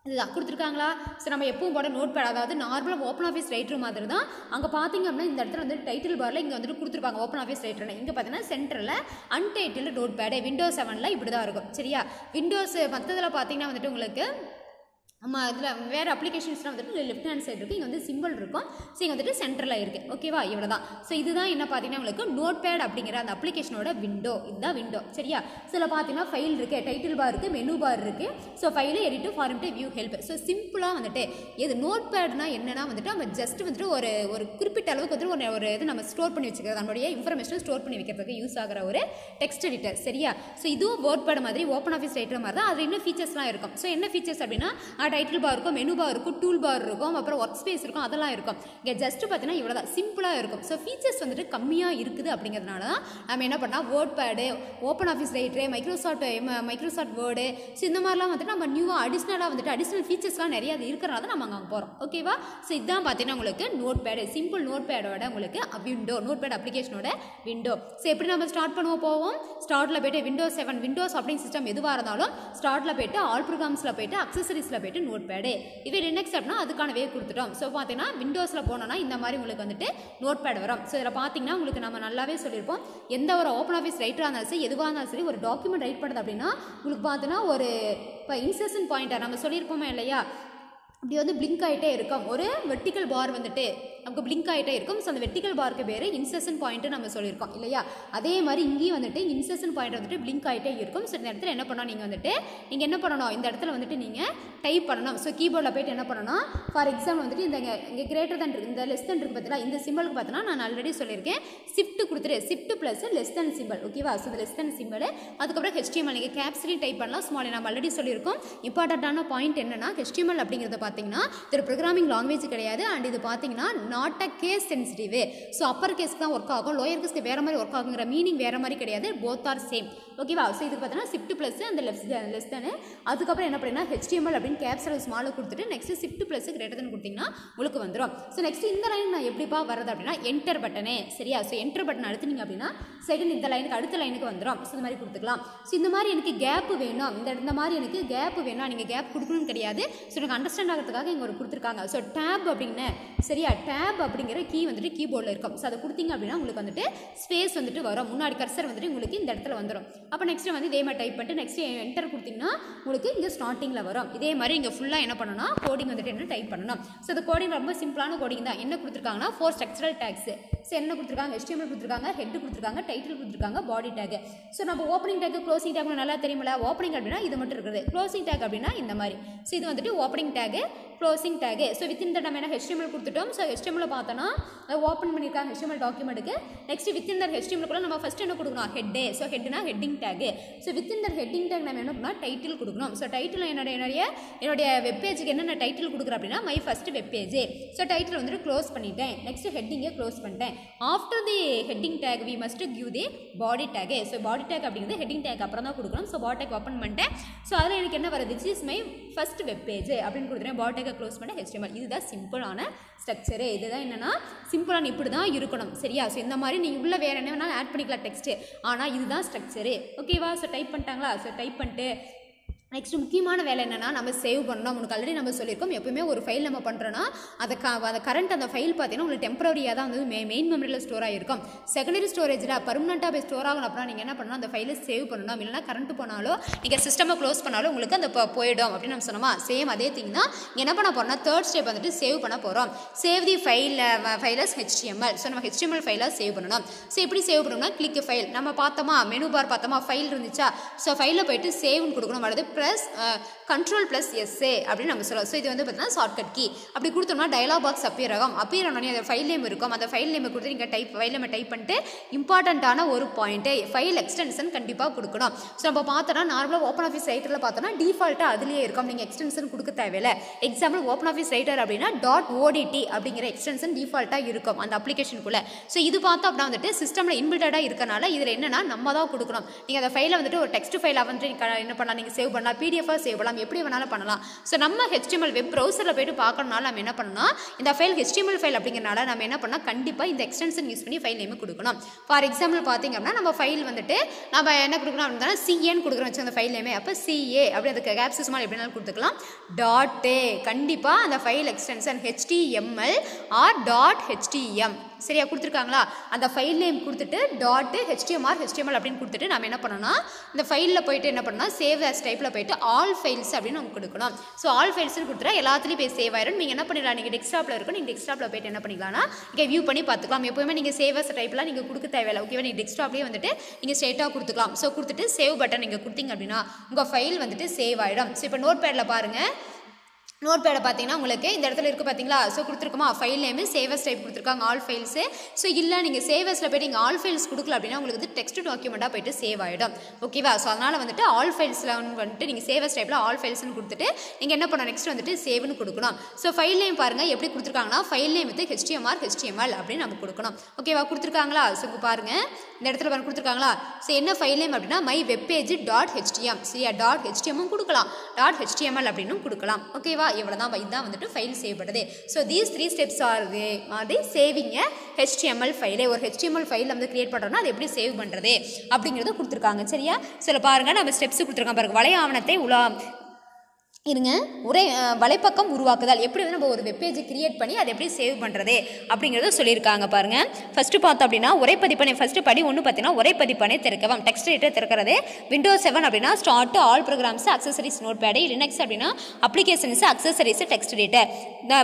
இதுதான் கொடுத்துருக்காங்களா. ஸோ நம்ம எப்பவும் போட நோட் பேட், அதாவது நார்மலாக ஓப்பன் ஆஃபீஸ் ரைட்டர் மாதிரி தான். அங்கே பார்த்தீங்க அப்படின்னா இந்த இடத்துல வந்து டைட்டில் பாரில் இங்கே வந்துட்டு கொடுத்துருப்பாங்க ஓப்பன் ஆஃபீஸ் ரைட்டர்னு. இங்கே பார்த்தீங்கன்னா சென்டரில் அன்டைட்டில் நோட் பேடு விண்டோஸ் 7ல் இப்படி தான் இருக்கும் சரியா. விண்டோஸ் மற்றதில் பார்த்தீங்கன்னா வந்துட்டு உங்களுக்கு நம்ம இதில் வேறு அப்ளிகேஷன்ஸ்லாம் வந்துட்டு லெஃப்ட் ஹேண்ட் சைடு இருக்குது, இங்கே வந்து சிம்பிள் இருக்கும். ஸோ இங்கே வந்துட்டு சென்டரில் இருக்குது ஓகேவா. இவ்வளோ தான். ஸோ இதுதான் என்ன பார்த்தீங்கன்னா உங்களுக்கு நோட் பேட் அப்படிங்கிற அந்த அப்ளிகேஷனோட விண்டோ. இதுதான் விண்டோ சரியா. சில பார்த்தீங்கன்னா ஃபைல் இருக்குது, டைட்டில் பார் இருக்குது, மெனு பார் இருக்குது. So file edit format view help. So சிம்பிளாக வந்துட்டு இது நோட் பேட்னா என்னென்னா வந்துட்டு நம்ம ஜஸ்ட் வந்துட்டு ஒரு குறிப்பிட்ட அளவுக்கு வந்துட்டு ஒரு இது நம்ம ஸ்டோர் பண்ணி வச்சுக்கிறது, நம்மளுடைய இன்ஃபர்மேஷன் ஸ்டோர் பண்ணி வைக்கிறதுக்கு யூஸ் ஆகிற ஒரு டெக்ஸ்ட் எடிட்டர் சரியா. ஸோ இதுவும் வேர்ட் பேட் மாதிரி ஓப்பன் ஆஃபீஸ் ரைட்டர் மாதிரி தான். அது இன்னும் ஃபீச்சர்ஸ்லாம் இருக்கும். ஸோ என்ன ஃபீச்சர்ஸ் அப்படின்னா டைட்டில் பார் இருக்கும், மெனு பார் இருக்கும், டூல் பார் இருக்கும், அப்புறம் ஒர்க் ஸ்பேஸ் இருக்கும், அதெல்லாம் இருக்கும். இங்கே ஜஸ்ட் பார்த்தீங்கன்னா இவ்வளோ தான் சிம்பிளாக இருக்கும். ஸோ ஃபீச்சர்ஸ் வந்துட்டு கம்மியாக இருக்குது அப்படிங்கிறதுனால தான் நம்ம என்ன பண்ணால் WordPad, open office writer, Microsoft Word, so இந்த மாதிரிலாம் வந்துட்டு நம்ம நியூவாக அடிஷ்னல் ஃபீச்சர்ஸ்லாம் நிறைய அது இருக்கிறனால தான் நம்ம அங்கே போகிறோம் ஓகேவா. ஸோ இதுதான் பார்த்தீங்கன்னா உங்களுக்கு நோட் பேடு, சிம்பிள் நோட் பேடோட உங்களுக்கு விண்டோ, நோட் பேட் அப்ளிகேஷனோட விண்டோ. ஸோ எப்படி நம்ம ஸ்டார்ட் பண்ணுவோம் போவோம், ஸ்டார்ட்டில் போய்ட்டு விண்டோஸ் 7 விண்டோஸ் ஆப்ரேட்டிங் சிஸ்டம் எதுவாக இருந்தாலும் ஸ்டார்ட்டில் போய்ட்டு ஆல் ப்ரோக்ராம்ஸில் போய்ட்டு அக்சசரிஸில் போய்ட்டு நோட் பேடு. இதே லினக்ஸ் அப்படின்னா அதுக்கான வே கொடுத்துட்டோம். ஸோ பார்த்தீங்கன்னா விண்டோஸில் போனோன்னா இந்த மாதிரி உங்களுக்கு வந்துட்டு நோட் பேட் வரும். ஸோ இதில் பார்த்தீங்கன்னா உங்களுக்கு நம்ம நல்லாவே சொல்லியிருப்போம், எந்த ஒரு ஓப்பன் ஆஃபீஸ் ரைட்டராக இருந்தாலும் சரி எதுவாக இருந்தாலும் சரி ஒரு டாக்குமெண்ட் ரைட் பண்ணுறது அப்படின்னா உங்களுக்கு பார்த்தீங்கன்னா ஒரு இப்போ இன்சர்ஷன் பாயிண்டர் நம்ம சொல்லியிருப்போமே இல்லையா, அப்படி வந்து பிளிங்க் ஆகிட்டே இருக்கும். ஒரு வெர்டிக்கல் பார் வந்துட்டு நமக்கு பிளிங்க் ஆகிட்டே இருக்கும். ஸோ அந்த வெர்டிக்கல் பாருக்கு பேர் இன்சர்ஷன் பாயிண்ட்டு நம்ம சொல்லியிருக்கோம் இல்லையா. அதே மாதிரி இங்கேயும் வந்துட்டு இன்சர்ஷன் பாயிண்ட் வந்துட்டு பிளிங்க் ஆகிட்டே இருக்கும். ஸோ இந்த இடத்துல என்ன பண்ணணும், நீங்கள் என்ன பண்ணணும், இந்த இடத்துல வந்துட்டு நீங்கள் டைப் பண்ணணும். ஸோ கீபோர்டில் போய்ட்டு என்ன பண்ணணும், ஃபார் எக்ஸாம்பிள் வந்துட்டு இங்கே கிரேட்டர் தன் இருக்குது, இந்த லெஸ் தன் இருக்குது பார்த்தீங்களா, இந்த சிம்பிளுக்கு பார்த்தோன்னா நான் ஆல்ரெடி சொல்லியிருக்கேன் ஷிஃப்ட் கொடுத்துரு, shift plus less than symbol ஓகேவா. ஸோ இந்த லெஸ் தன் சிம்பிள் அதுக்கப்புறம் HTML நீங்கள் கேப்ஸ்லையும் டைப் பண்ணலாம், ஸ்மால் நம்ம ஆல்ரெடி சொல்லியிருக்கோம். இம்பார்ட்டண்ட்டான பாயிண்ட் என்னன்னா HTML அப்படிங்கிறத பார்த்தீங்கன்னா இது ஒரு ப்ரோக்ராமிங் லாங்குவேஜ் கிடையாது. அண்ட் இது பார்த்தீங்கன்னா not a case sensitive. So upper கேஸ்க்கு தான் ஒர்க் ஆகும், லோயர் கேஸ்க்கு வேறு மாதிரி ஒர்க் ஆகுங்கிற மீனிங் வேறு மாதிரி கிடையாது, போத் ஆர் சேம் ஓகேவா. ஸோ இதுக்கு பார்த்தீங்கன்னா ஷிஃப்ட் ப்ளஸ் அந்த லெஸ் தானே, அதுக்கப்புறம் என்ன பண்ணீங்கன்னா HTML அப்படின்னு கேப்ஸில் ஸ்மாலில் கொடுத்துட்டு next shift plus greater than கொடுத்தீங்கன்னா உங்களுக்கு வந்துடும். ஸோ நெக்ஸ்ட் இந்த லைன் நான் எப்படிப்பா வருது அப்படின்னா என்டர் பட்டனே சரியா. ஸோ என்டர் பட்டன் அழுத்தினீங்க அப்படின்னா செகண்ட் இந்த லைனுக்கு அடுத்த லைனுக்கு வந்துடும். ஸோ இந்த மாதிரி கொடுத்துக்கலாம். ஸோ இந்த மாதிரி எனக்கு கேப் வேணும், இந்த மாதிரி எனக்கு கேப் வேணும், நீங்கள் கேப் கொடுக்கணும்னு கிடையாது. ஸோ எனக்கு அண்டர்ஸ்டாண்ட் ஆகிறதுக்காக இங்கே ஒரு கொடுத்துருக்காங்க. ஸோ டேப் அப்படின்னு சரியா, டேப் அப்படிங்கிற கீ வந்துட்டு கீபோர்டில் இருக்கும். ஸோ அதை கொடுத்தீங்க அப்படின்னா உங்களுக்கு வந்துட்டு ஸ்பேஸ் வந்துட்டு வரும், முன்னாடி கர்சர் வந்துட்டு உங்களுக்கு இந்த இடத்துல வந்துடும். அப்போ நெக்ஸ்ட் வந்து இதே மாதிரி டைப் பண்ணிட்டு நெக்ஸ்ட் என்டர் கொடுத்தீங்கன்னா உங்களுக்கு இங்கே ஸ்டார்டிங்கில் வரும். இதே மாதிரி இங்கே ஃபுல்லாக என்ன பண்ணணும், கோடிங் வந்துட்டு என்ன டைப் பண்ணணும். ஸோ இந்த கோடிங் ரொம்ப சிம்பிளான கோடிங் தான். என்ன கொடுத்துருக்காங்கன்னா 4 ஸ்ட்ரக்சரல் டேக்ஸ். ஸோ என்ன கொடுத்துருக்காங்க, HTML கொடுத்துருக்காங்க, ஹெட் கொடுத்துருக்காங்க, டைட்டில் கொடுத்துருக்காங்க, பாடி டேக். ஸோ நம்ம ஓப்பனிங் டேக் க்ளோசிங் டேக் நல்லா தெரியுமில்ல. ஓப்பனிங் அப்படின்னா இது மட்டும் இருக்குது, க்ளோசிங் டேக் அப்படின்னா இந்த மாதிரி. ஸோ இது வந்துட்டு opening tag, closing tag. So within the நம்ம என்ன HTML கொடுத்துட்டோம். ஸோ HTML பார்த்தோன்னா ஓப்பன் பண்ணியிருக்காங்க HTML டாக்குமெண்ட்டுக்கு. நெக்ஸ்ட் வித்தின் தர் HTML கூட நம்ம ஃபஸ்ட் என்ன கொடுக்கணும், ஹெட்டு. ஸோ ஹெட்னா heading tag. So within the heading tag நம்ம என்ன பண்ணால் டைட்டில் கொடுக்கணும். ஸோ டைட்டில் என்னுடைய வெப் பேஜுக்கு என்னென்ன டைட்டில் கொடுக்குறேன் அப்படின்னா my first web page. So title வந்துட்டு க்ளோஸ் பண்ணிட்டேன். நெக்ஸ்ட் ஹெட்டிங்கை க்ளோஸ் பண்ணிட்டேன். After the heading tag we must give the body tag. So body tag அப்படிங்கிறது ஹெட்டிங் டேக் அப்புறம் தான் கொடுக்கணும். ஸோ பாடி டேக் ஓப்பன் பண்ணிட்டேன். ஸோ அதில் எனக்கு என்ன வருது, this is my first web page அப்படின்னு கொடுத்துறேன். பாடி டேக்கை க்ளோஸ் பண்ண HTML. இதுதான் சிம்பிளான ஸ்ட்ரக்சரு. இதுதான் என்னென்னா சிம்பிளான இப்படி தான் இருக்கணும் சரியா. ஸோ இந்த மாதிரி நீங்கள் உள்ள வேறு என்ன வேணாலும் ஆட் பண்ணிக்கலாம் டெக்ஸ்ட்டு, ஆனால் இதுதான் ஸ்ட்ரக்சரு ஓகேவா. ஸோ டைப் பண்ணிட்டாங்களா. ஸோ டைப் பண்ணிட்டு நெக்ஸ்ட் முக்கியமான வேலை என்னென்னா நம்ம சேவ் பண்ணணும். உனக்கு ஆல்ரெடி நம்ம சொல்லியிருக்கோம், எப்பவுமே ஒரு ஃபைல் நம்ம பண்ணுறோன்னா அதை கரண்ட் அந்த ஃபைல் பார்த்தீங்கன்னா உங்களுக்கு டெம்பரரியாக தான் வந்து மெயின் மெமரியில் ஸ்டோர் ஆகிருக்கும். செகண்டரி ஸ்டோரேஜில் பர்மனெண்ட்டாக போய் ஸ்டோர் ஆகணும் அப்படின்னா நீங்கள் என்ன பண்ணணும், அந்த ஃபைலை சேவ் பண்ணணும். இல்லைனா கரண்ட் போனாலோ நீங்கள் சிஸ்டமை க்ளோஸ் பண்ணாலும் உங்களுக்கு அந்த போயிடும் அப்படின்னு நம்ம சொன்னோமா. சேம் அதே திங் தான் என்ன பண்ண போகிறோம்னா தேர்ட் ஸ்டெப் வந்துட்டு சேவ் பண்ண போகிறோம். Save the files HTML. So நம்ம HTML ஃபைலாக சேவ் பண்ணணும். ஸோ எப்படி சேவ் பண்ணணும்னா கிளிக் ஃபைல் நம்ம பார்த்தோமா, மெனு பார் பார்த்தோமா, ஃபைல் இருந்துச்சா, ஸோ ஃபைலில் போயிட்டு சேவ்னு கொடுக்கணும். அல்லது ப்ளஸ் கண்ட்ரோல் ப்ளஸ் SA அப்படின்னு நம்ம சொல்லலாம். ஸோ இது வந்து பார்த்தீங்கன்னா ஷார்ட்கட் கீ. அப்படி கொடுத்தோம்னா டயலாக் பாக்ஸ் அப்பியர் ஆகும். அப்பியர் ஆனோடனே அந்த ஃபைல் நேம் இருக்கும். அந்த ஃபைல் நேமை கொடுத்து நீங்கள் ஃபைல் நேமை டைப் பண்ணிட்டு இம்பார்ட்டண்ட்டான ஒரு பாயிண்ட்டு ஃபைல் எக்ஸ்டென்ஷன் கண்டிப்பாக கொடுக்கணும். ஸோ நம்ம பார்த்தோன்னா நார்மலாக ஓப்பன் ஆஃபீஸ் ரைட்டரில் பார்த்தோன்னா டிஃபால்ட்டாக அதுலேயே இருக்கும். நீங்கள் எக்ஸ்டென்ஷன் கொடுக்க தேவையில்லை. எக்ஸாம்பிள் ஓப்பன் ஆஃபீஸ் ரைட்டர் அப்படின்னா .odt அப்படிங்கிற எக்ஸ்டென்ஷன் டிஃபால்ட்டாக இருக்கும் அந்த அப்ளிகேஷனுக்குள்ளே. ஸோ இது பார்த்தோம் அப்படின்னா வந்துட்டு சிஸ்டமில் இன்பில்டாக இருக்கனால இதில் என்னன்னா நம்ம தான் கொடுக்கணும். நீங்கள் அந்த ஃபைலை வந்துட்டு ஒரு டெக்ஸ்ட் ஃபைலாக வந்துட்டு என்ன பண்ணலாம், நீங்கள் சேவ் பண்ணலாம், PDF சேவ் பண்ணலாம், எப்படி வேணாலும் பண்ணலாம். ஸோ நம்ம HTML வெப் ப்ரௌசரில் போய்ட்டு பார்க்கறதுனால நம்ம என்ன பண்ணணும், இந்த ஃபைல் HTML ஃபைல் அப்படிங்கிறனால நம்ம என்ன பண்ணால் கண்டிப்பாக இந்த எக்ஸ்டென்ஷன் யூஸ் பண்ணி ஃபைல் நேம் கொடுக்கணும். ஃபார் எக்ஸாம்பிள் பார்த்தீங்க அப்படின்னா நம்ம ஃபைல் வந்துட்டு நம்ம என்ன கொடுக்கணும் அப்படின்னா CAன்னு கொடுக்குறோம் வச்சு அந்த ஃபைல் நேமே. அப்போ CA அப்படி அதுக்கு கேப்சஸ் மாதிரி எப்படினாலும் கொடுத்துக்கலாம். .a கண்டிப்பாக அந்த file extension HTML or .htm சரியா கொடுத்துருக்காங்களா. அந்த ஃபைல் நேம் கொடுத்துட்டு .html அப்படின்னு கொடுத்துட்டு நம்ம என்ன பண்ணோம்னா இந்த ஃபைலில் போயிட்டு என்ன பண்ணோம்னா சேவ் ஆஸ் டைப்பில் போயிட்டு ஆல் ஃபைல்ஸ் அப்படின்னு நம்ம கொடுக்கணும். ஸோ ஆல் ஃபைல்ஸ்னு கொடுத்துட்டா எல்லாத்துலேயும் போய் சேவ் ஆயிடும். நீங்கள் என்ன பண்ணிடலாம், நீங்கள் டெஸ்க்டாப்பில் இருக்கும், நீங்கள் டெஸ்க்டாப்பில் போயிட்டு என்ன பண்ணிக்கலாம்னா நீங்கள் வியூ பண்ணி பார்த்துக்கலாம். எப்போயுமே நீங்கள் சேவ் ஆஸ் டைப்லாம் நீங்கள் கொடுக்க தேவையில்லை. ஓகேவா, நீங்கள் டெஸ்க்டாப்லேயே வந்துட்டு நீங்கள் ஸ்ட்ரெயிட்டாக கொடுத்துக்கலாம். ஸோ கொடுத்துட்டு சேவ் பட்டன் நீங்கள் கொடுத்தீங்க அப்படின்னா உங்கள் ஃபைல் வந்துட்டு சேவ் ஆகிடும். ஸோ இப்போ நோட் பேடில் பாருங்கள், நோட் பேடை பார்த்தீங்கன்னா உங்களுக்கு இந்த இடத்துல இருக்குது பார்த்தீங்களா. ஸோ கொடுத்துருக்கோமா ஃபைல் நேமு சேவஸ் டைப் கொடுத்துருக்காங்க ஆல் ஃபைல்ஸு. ஸோ இல்லை நீங்கள் சேவஸில் போய்ட்டு நீங்கள் ஆல் ஃபைல்ஸ் கொடுக்கல அப்படின்னா உங்களுக்கு வந்து டெக்ஸ்ட் டாக்குமெண்ட்டாக போய்ட்டு சேவ் ஆகிடும். ஓகேவா, ஸோ அதனால் வந்துட்டு ஆல் ஃபைல்ஸில் வந்துட்டு நீங்கள் சேவஸ் டைப்பில் ஆல் ஃபைல்ஸ்னு கொடுத்துட்டு நீங்கள் என்ன பண்ணணும் நெக்ஸ்ட் வந்துட்டு சேவ்னு கொடுக்கணும். ஸோ ஃபைல் நேம் பாருங்கள் எப்படி கொடுத்துருக்காங்கன்னா ஃபைல் நேம் வந்து HTML அப்படின்னு நம்ம கொடுக்கணும். ஓகேவா கொடுத்துருக்காங்களா. ஸோ இப்போ பாருங்கள் இந்த இடத்துல பாருங்க கொடுத்துருக்காங்களா. ஸோ என்ன ஃபைல் நேம் அப்படின்னா மை வெப்பேஜ் .htm சரியா .htm கொடுக்கலாம், .html அப்படின்னு கொடுக்கலாம். ஓகேவா, இவ்வளவுதான். இதுதான் வந்துட்டு ஃபைல் சேவ் பண்ணுறது. ஸோ தீஸ் 3 ஸ்டெப்ஸ் ஆர் மாதிரி சேவிங் HTML ஃபைலே. ஒரு HTML ஃபைல் வந்து கிரியேட் பண்ணுறோம்னா அது எப்படி சேவ் பண்ணுறது அப்படிங்கிறத கொடுத்துருக்காங்க. சரியா, சில பாருங்கள் நம்ம ஸ்டெப்ஸ் கொடுத்துருக்காங்க பாருங்கள். வலை ஆவணத்தை இருங்க வலைப்பக்கம் உருவாக்குதல், எப்படி வந்து நம்ம ஒரு வெப்பேஜ் கிரியேட் பண்ணி அதை எப்படி சேவ் பண்ணுறது அப்படிங்கிறத சொல்லியிருக்காங்க பாருங்கள். ஃபஸ்ட்டு பார்த்தோம் அப்படின்னா உரைப்பதிப்பனை ஃபஸ்ட்டு படி ஒன்று பார்த்தீங்கன்னா உரைப்பதிப்பனை திறக்கவும் டெக்ஸ்ட் எடிட்டர் திறக்கிறது. Windows 7 அப்படின்னா start all programs accessories notepad. Linux அப்படின்னா அப்ளிகேஷன்ஸ் அக்சசரிஸ் டெக்ஸ்ட் எடிட்டர்.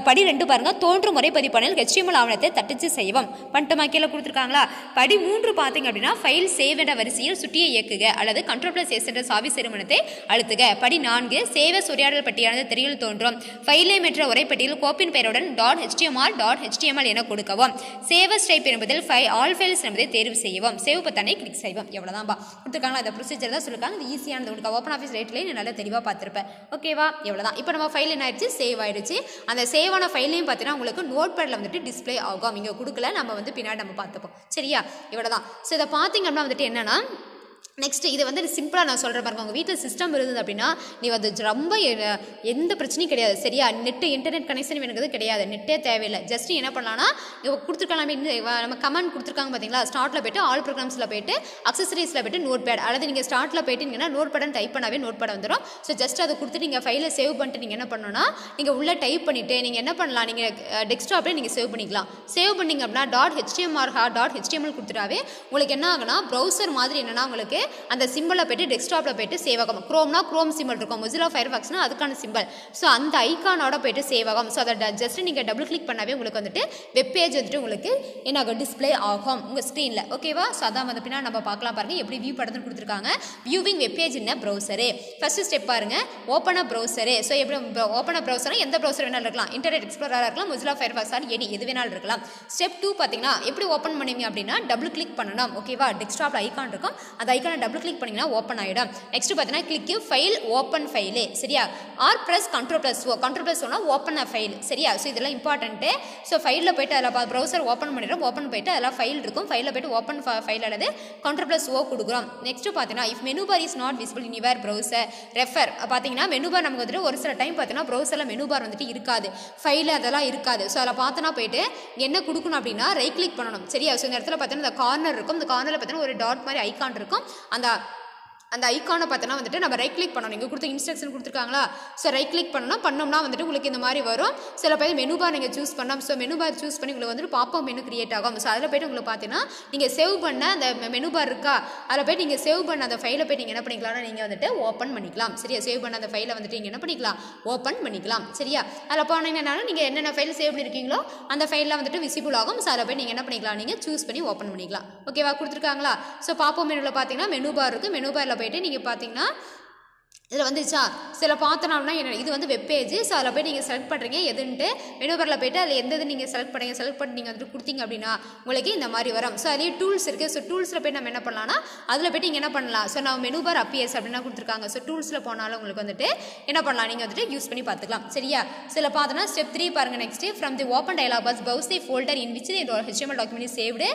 படி 2 பாருங்கள் தோன்றும் உரைப்பதிப்பனில் HTML ஆவணத்தை தட்டச்சு செய்வோம் பண்ணிட்டோமா கீழே கொடுத்துருக்காங்களா. படி 3 பார்த்தீங்க அப்படின்னா ஃபைல் சேவ் என்ற வரிசையில் சுட்டியை இயக்குக அல்லது Ctrl+S என்ற சாவி செருமனத்தை அழுத்துக. படி 4 சேவ உரையாடல் பட்டியானது திரையில் தோன்றும். ஃபைல் நேம் என்ற உரைப்பட்டியில் கோப்பின் பெயருடன் .html என கொடுக்கவும். சேவஸ் டைப் என்பதில் ஆல் ஃபைல்ஸ் என்பதை தேர்வு செய்யவும். சேவ் பட்டனை கிளிக் செய்வோம். எவ்வளோதான்பா கொடுத்துருக்காங்களா. இந்த ப்ரொசீஜர் தான் சொல்லிருக்காங்க. இது ஈஸியானது. உங்களுக்கு ஓப்பன் ஆஃபீஸ் ரைட்லேயே நான் நல்லா தெளிவாக பார்த்துருப்பேன். ஓகேவா, எவ்வளோதான். இப்போ நம்ம ஃபைல் என்ன ஆயிடுச்சு, சேவ் ஆயிடுச்சு. அந்த சேவான ஃபைல் நேம் பார்த்தீங்கன்னா உங்களுக்கு நோட் பேடில் வந்துட்டு டிஸ்பிளே ஆகும். இங்கே கொடுக்கல, நம்ம வந்து பின்னாடி நம்ம பார்த்துப்போம். சரியா, இவ்வளோதான். ஸோ இதை பார்த்தீங்க அப்படின்னா வந்துட்டு என்னன்னா நெக்ஸ்ட் இது வந்து சிம்பிளாக நான் சொல்கிறேன் பாருங்க. உங்கள் வீட்டில் சிஸ்டம் இருந்தது அப்படின்னா நீ வந்து ரொம்ப எந்த பிரச்சனையும் கிடையாது. சரியா, இன்டர்நெட் கனெக்ஷன் வேணுங்கிறது கிடையாது, நெட்டே தேவையில்லை. ஜஸ்ட் என்ன பண்ணலாம்னா இப்போ கொடுத்துருக்கலாம் நம்ம கமெண்ட் கொடுத்துருக்காங்க பார்த்தீங்களா. ஸ்டார்ட்டில் போய்ட்டு ஆல் ப்ரோக்ராம்ஸில் போய்ட்டு அக்சசரிஸில் போய்ட்டு நோட் பேட் அல்லது நீங்கள் ஸ்டார்ட்டில் போய்ட்டு நோட் பேடன் டைப் பண்ணாவே நோட் பேட் வந்துடும். ஸோ ஜஸ்ட் அதை கொடுத்துட்டு நீங்கள் ஃபைலை சேவ் பண்ணிட்டு நீங்கள் என்ன பண்ணணும்னா நீங்கள் உள்ளே டைப் பண்ணிவிட்டு நீங்கள் என்ன பண்ணலாம், நீங்கள் டெஸ்க்டாப்லேயே நீங்கள் சேவ் பண்ணிக்கலாம். சேவ் பண்ணிங்க அப்படின்னா .html கொடுத்துட்டாவே உங்களுக்கு என்ன ஆகுனா ப்ரௌசர் மாதிரி என்னன்னா உங்களுக்கு அந்த சிம்பிளை போய்ட்டு டெஸ்க்டாப்பில் போய்ட்டு சேவ் ஆகும். குரோம்னா குரோம் சிம்பிள் இருக்கும், மொசிலா ஃபயர்பாக்ஸ்னா அதுக்கான சிம்பிள். ஸோ அந்த ஐக்கானோட போய்ட்டு சேவ் ஆகும். ஸோ அதை ஜஸ்ட் நீங்கள் டபுள் கிளிக் பண்ணாவே உங்களுக்கு வந்துட்டு வெப் பேஜ் வந்துட்டு உங்களுக்கு என்ன ஆகும், டிஸ்பிளே ஆகும் உங்கள் ஸ்க்ரீனில். ஓகேவா, ஸோ அதான் வந்து பின்னா நம்ம பார்க்கலாம் பாருங்கள் எப்படி வியூ படத்துன்னு கொடுத்துருக்காங்க. வியூவிங் வெப் பேஜ் என்ன ப்ரௌசரு. ஃபர்ஸ்ட் ஸ்டெப் பாருங்கள் ஓப்பன் அப் ப்ரௌசரு. ஸோ எப்படி ஓப்பன் அப் ப்ரௌசர் எந்த ப்ரௌசர் வேணாலும் இருக்கலாம், இன்டர்நெட் எக்ஸ்ப்ளோரராக இருக்கலாம், மொசிலா ஃபயர்பாக்ஸ் எது வேணாலும் இருக்கலாம். ஸ்டெப் 2 பார்த்தீங்கன்னா எப்படி ஓப்பன் பண்ணுவீங்க அப்படின்னா டபுள் கிளிக் பண்ணணும். ஓகேவா, டெஸ்க்டாப்பில் ஐக்கான் இருக்கும், அந்த ஐக்கானை டபுள் கிளிக் பண்ணிங்கன்னா ஓப்பன் ஆகிடும். நெக்ஸ்ட் பார்த்தீங்கன்னா கிளிக் ஃபைல் ஓப்பன் ஃபைலு. சரியா, or press Ctrl+O open a file. சரியா, ஸோ இதெல்லாம் இம்பார்ட்டன்ட்டு. ஸோ ஃபைலில் போய்ட்டு அதில் ப்ரௌசர் ஓப்பன் பண்ணிடுறோம். ஓப்பன் போய்ட்டு அதில் ஃபைல் இருக்கும், ஃபைலில் போய்ட்டு ஓப்பன் ஃபைல் அல்லது Ctrl+O கொடுக்குறோம். நெக்ஸ்ட் பார்த்தீங்கன்னா if menu bar is not visible in your browser refer. பார்த்தீங்கன்னா மெனு பார் நமக்கு வந்துட்டு ஒரு சில டைம் பார்த்தீங்கன்னா ப்ரௌசரில் மெனு பார் வந்துட்டு இருக்காது, ஃபைல் அதெல்லாம் இருக்காது. ஸோ அதில் பார்த்தோன்னா போய்ட்டு என்ன கொடுக்கணும் அப்படின்னா ரைட் கிளிக் பண்ணணும். சரியா, ஸோ இந்த இடத்துல பார்த்தீங்கன்னா இந்த கார்னர் இருக்கும், இந்த கார்னரில் பார்த்தீங்கன்னா ஒரு டாட் மாதிரி ஐக்கான் இருக்கும். அந்த அந்த ஐக்கானை பார்த்தோன்னா வந்துட்டு நம்ம ரைட் கிளிக் பண்ணணும். நீங்கள் கொடுத்த இன்ஸ்ட்ரக்ஷன் கொடுத்துருக்காங்களா, ஸோ ரைட் கிளிக் பண்ணோம்னா வந்துட்டு உங்களுக்கு இந்த மாதிரி வரும். சில பேர் மெனு பார் நீங்கள் சூஸ் பண்ணோம். ஸோ மெனு பார் சூஸ் பண்ணி உங்களுக்கு வந்துட்டு பாப்பப் மெனு கிரியேட் ஆகும். ஸோ அதில் போய்ட்டு உங்களுக்கு பார்த்தீங்கன்னா நீங்கள் சேவ் பண்ண அந்த மெனு பார் இருக்கா, அதில் போய்ட்டு நீங்கள் சேவ் பண்ண அந்த ஃபைலை போய்ட்டு நீங்கள் என்ன பண்ணிக்கலாம்னா நீங்கள் வந்துட்டு ஓப்பன் பண்ணிக்கலாம். சரியா, சேவ் பண்ண அந்த ஃபைலை வந்துட்டு நீங்கள் என்ன பண்ணிக்கலாம், ஓப்பன் பண்ணிக்கலாம். சரியா, அதில் போனீங்கன்னாலும் நீங்கள் என்னென்ன ஃபைல் சேவ் பண்ணியிருக்கீங்களோ அந்த ஃபைலில் வந்துட்டு விசிபிள் ஆகும். ஸோ அதில் போய் நீங்கள் என்ன பண்ணிக்கலாம், நீங்கள் சூஸ் பண்ணி ஓப்பன் பண்ணிக்கலாம். ஓகேவா, கொடுத்துருக்காங்களா. ஸோ பாப்பப் மெனுவில் பார்த்தீங்கன்னா மெனு பார் இருக்குது. மெனு பாரில் போய்ட்டு நீங்கள் பார்த்தீங்கன்னா இதில் வந்துச்சா சில பார்த்தோம்னா இது வந்து வெப் பேஜ். ஸோ அதில் போய் நீங்கள் செலக்ட் பண்ணுறீங்க எதுன்ட்டு மெனு பாரில் போய்ட்டு அதில் எந்த இது நீங்கள் செலக்ட் பண்ணி நீங்கள் வந்துட்டு கொடுத்தீங்க அப்படின்னா உங்களுக்கு இந்த மாதிரி வரும். ஸோ அதுலேயே டூல்ஸ் இருக்குது. ஸோ டூல்ஸில் போய்ட்டு நம்ம என்ன பண்ணலாம்னா அதில் போய்ட்டு நீங்கள் என்ன பண்ணலாம், ஸோ நம்ம மெனு பார் அப்பியர்ஸ் அப்படின்னா கொடுத்துருக்காங்க. ஸோ டூல்ஸில் போனாலும் உங்களுக்கு வந்துட்டு என்ன பண்ணலாம், நீங்கள் வந்துட்டு யூஸ் பண்ணி பார்த்துக்கலாம். சரியா, சில பார்த்தோன்னா ஸ்டெப் 3 பாருங்கள். Next from the open dialog box browse the folder in which the HTML document is saved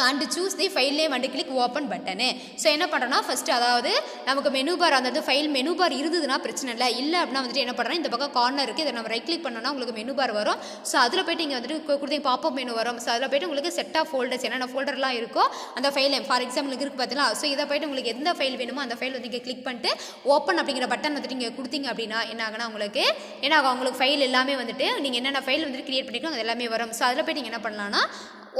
and choose the file name and click open button. So என்ன பண்ணுறோன்னா ஃபஸ்ட்டு அதாவது நமக்கு மெனு பார் அந்த ஃபைல் மெனு பார் இருந்ததுன்னா பிரச்சனை இல்லை அப்படின்னா வந்துட்டு என்ன பண்ணுறோன்னா இந்த பக்கம் கார்னர் இருக்குது, இதை நம்ம ரைட் கிளிக் பண்ணோன்னா உங்களுக்கு மெனு பார் வரும். ஸோ அதில் போய்ட்டு இங்கே வந்துட்டு கொடுத்தீங்க பாப்பப் மெனு வரும். ஸோ அதில் போய்ட்டு உங்களுக்கு செட் ஆஃப் ஃபோல்டர்ஸ் என்னென்ன ஃபோல்டர்லாம் இருக்கோ அந்த ஃபைல் நேம் ஃபார் எக்ஸாம்பிளுக்கு இருக்குது பார்த்தீங்களா. ஸோ இதை போய்ட்டு உங்களுக்கு எந்த ஃபைல் வேணுமோ அந்த ஃபைல் வந்து நீங்கள் கிளிக் பண்ணிட்டு ஓப்பன் அப்படிங்கிற பட்டன் வந்துட்டு நீங்கள் கொடுத்தீங்க அப்படின்னா என்ன ஆகுனா உங்களுக்கு என்ன ஆகும், உங்களுக்கு ஃபைல் எல்லாமே வந்துட்டு நீங்கள் என்னென்ன ஃபைல் வந்துட்டு கிரியேட் பண்ணிக்கணும் அது எல்லாமே வரும். ஸோ அதில் போய்ட்டு நீங்கள் என்ன பண்ணலாம்னா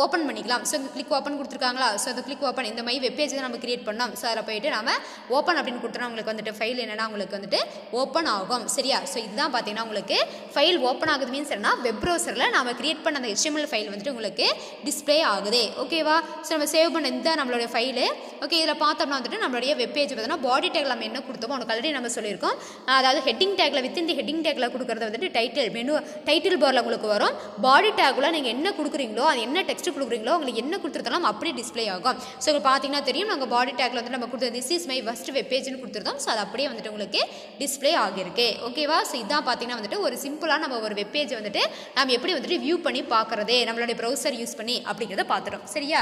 ஓப்பன் பண்ணிக்கலாம். ஸோ இந்த கிளிக் ஓப்பன் கொடுத்துருக்காங்களா. ஸோ அந்த கிளிக் ஓப்பன் இந்த மாதிரி வெப் பேஜ் தான் நம்ம கிரியேட் பண்ணோம். ஸோ அதில் போய்ட்டு நம்ம ஓப்பன் அப்படின்னு கொடுத்தோன்னா உங்களுக்கு வந்துட்டு ஃபைல் என்னென்னா உங்களுக்கு வந்துட்டு ஓப்பன் ஆகும். சரியா, ஸோ இதுதான் பார்த்தீங்கன்னா உங்களுக்கு ஃபைல் ஓப்பன் ஆகுது மீன்ஸ் என்ன, வெப் ப்ரௌசரில் நம்ம கிரியேட் பண்ண அந்த HTML ஃபைல் வந்துட்டு உங்களுக்கு டிஸ்பிளே ஆகுது. ஓகேவா, ஸோ நம்ம சேவ் பண்ண இந்த நம்மளுடைய ஃபைலு. ஓகே, இதில் பார்த்தோம்னா வந்துட்டு நம்மளுடைய வெப் பேஜ் பார்த்தோன்னா பாடி டேக் நம்ம என்ன கொடுத்தோமோ உனக்கு ஆல்ரெடி நம்ம சொல்லியிருக்கோம். அதாவது ஹெட்டிங் டேக்கில் வித் இந்த ஹெட்டிங் டேக்கில் கொடுக்குறது வந்துட்டு டைட்டில் பாரில் உங்களுக்கு வரும். பாடி டேக்கில் நீங்கள் என்ன கொடுக்குறீங்களோ அது என்ன டெக்ஸ்ட் கொடுக்குறீங்களோ உங்களுக்கு என்ன கொடுத்துருந்தாலும் அப்படியே டிஸ்பிளே ஆகும். ஸோ பார்த்தீங்கன்னா தெரியும் நாங்கள் பாடி டேக்கில் வந்து நம்ம கொடுத்தது this is my first web பேஜ்னு கொடுத்துருந்தோம். ஸோ அது அப்படியே வந்துட்டு உங்களுக்கு டிஸ்பிளே ஆகிருக்கு. ஓகேவா, ஸோ இதான் பார்த்தீங்கன்னா வந்துட்டு ஒரு சிம்பிளாக நம்ம ஒரு வெப் பேஜ் வந்துட்டு நம்ம எப்படி வந்துட்டு வியூ பண்ணி பார்க்குறதே நம்மளுடைய ப்ரௌசர் யூஸ் பண்ணி அப்படிங்கிறத பார்த்துட்டோம். சரியா,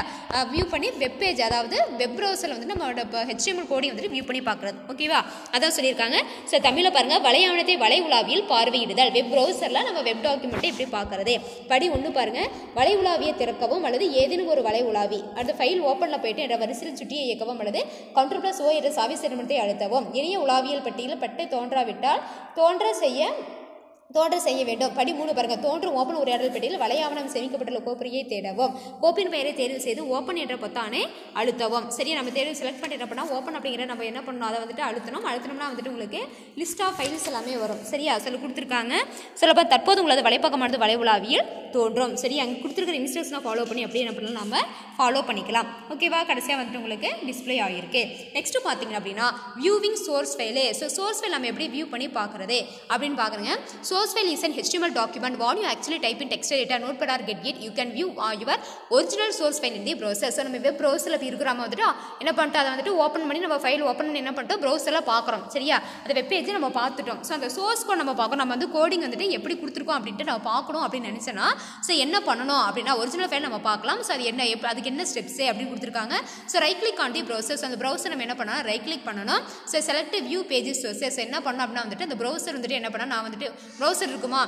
வியூ பண்ணி வெப் பேஜ் அதாவது வெப் ப்ரௌசரில் வந்து நம்மளோட HTML கோடிங் வந்துட்டு வியூ பண்ணி பார்க்குறது. ஓகேவா, அதான் சொல்லியிருக்காங்க. ஸோ தமிழில் பாருங்கள், வலையாவணத்தை வலை உலாவியில் பார்வையிடுதல். வெப் ப்ரௌசரில் நம்ம வெப் டாக்குமெண்ட்டை எப்படி பார்க்குறது. படி 1 பாருங்கள், வலை உலாவியை திறக்கவும் அல்லது ஏதேனும் ஒரு வலை உலாவி அடுத்த ஃபைல் ஓப்பனில் போய்ட்டு என்ற வரிசையில் சுட்டியை இயக்கவும் அல்லது Ctrl+O என்ற சாவி சேர்மத்தை அழுத்தவும். இணைய உலாவியல் பட்டியலில் பட்டை தோன்றாவிட்டால் தோன்ற செய்ய வேண்டும். படி 3 பாருங்கள், தோன்றும் ஓப்பன் உரையாடல் பெட்டியில் வலையாவணம் சேமிக்கப்பட்டுள்ள கோப்பரியை தேடவும். கோப்பின் பெயரை தேர்வு செய்து ஓப்பன் என்ற பொத்தானை அழுத்தவும். சரி, நம்ம தேர்வு செலக்ட் பண்ணிட்டு பண்ணால் ஓப்பன் அப்படிங்கிற நம்ம என்ன பண்ணணும், அதை வந்துட்டு அழுத்தினோம்னா வந்துட்டு உங்களுக்கு லிஸ்ட் ஆஃப் ஃபைல்ஸ் எல்லாமே வரும். சரியா, சில கொடுத்துருக்காங்க. சில பேர் தற்போது உங்களது வலைப்பக்கமானது வலை உலாவியில் தோன்றும். சரி, அங்கே கொடுத்துருக்கிற இன்ஸ்ட்ரக்ஷனை ஃபாலோ பண்ணி அப்படியே என்ன பண்ணலாம், நம்ம ஃபாலோ பண்ணிக்கலாம். ஓகேவா, கடைசியாக வந்துட்டு உங்களுக்கு டிஸ்பிளே ஆகிருக்கு. நெக்ஸ்ட் பார்த்தீங்க அப்படின்னா viewing source file. So source file நம்ம எப்படி வியூ பண்ணி பார்க்குறது அப்படின்னு பார்க்குறேங்க. Source file is an HTML document. What you actually type in text editor, notepad or get, you can view your original source file in the browser. So நம்ம web ப்ரௌசரில் இருக்கிறாம வந்துட்டு என்ன பண்ணிட்டு அதை வந்துட்டு ஓப்பன் பண்ணி நம்ம ஃபைல் ஓப்பன் பண்ணி என்ன பண்ணிட்டோம், ப்ரௌசரில் பார்க்குறோம். சரியா, அந்த வெப் பேஜ் நம்ம பார்த்துட்டோம். ஸோ அந்த சோர்ஸ் கோட் நம்ம பார்க்கணும். நம்ம வந்து கோடிங் வந்துட்டு எப்படி கொடுத்துருக்கோம் அப்படின்ட்டு நம்ம பார்க்கணும் அப்படின்னு நினச்சேன்னா ஸோ என்ன பண்ணணும் அப்படின்னா ஒரிஜினல் ஃபைல் நம்ம பார்க்கலாம். ஸோ அது என்ன அதுக்கு என்ன ஸ்டெப்ஸு அப்படின்னு கொடுத்துருக்காங்க. So right click on the browser. So அந்த ப்ரௌசர் நம்ம என்ன பண்ணணும், ரைட் கிளிக் பண்ணணும். So select view pages sources என்ன பண்ணணும் அப்படின்னா வந்துட்டு அந்த ப்ரௌசர் வந்துட்டு என்ன பண்ணால் நான் வந்துட்டு ப்ரௌசர் இருக்குமா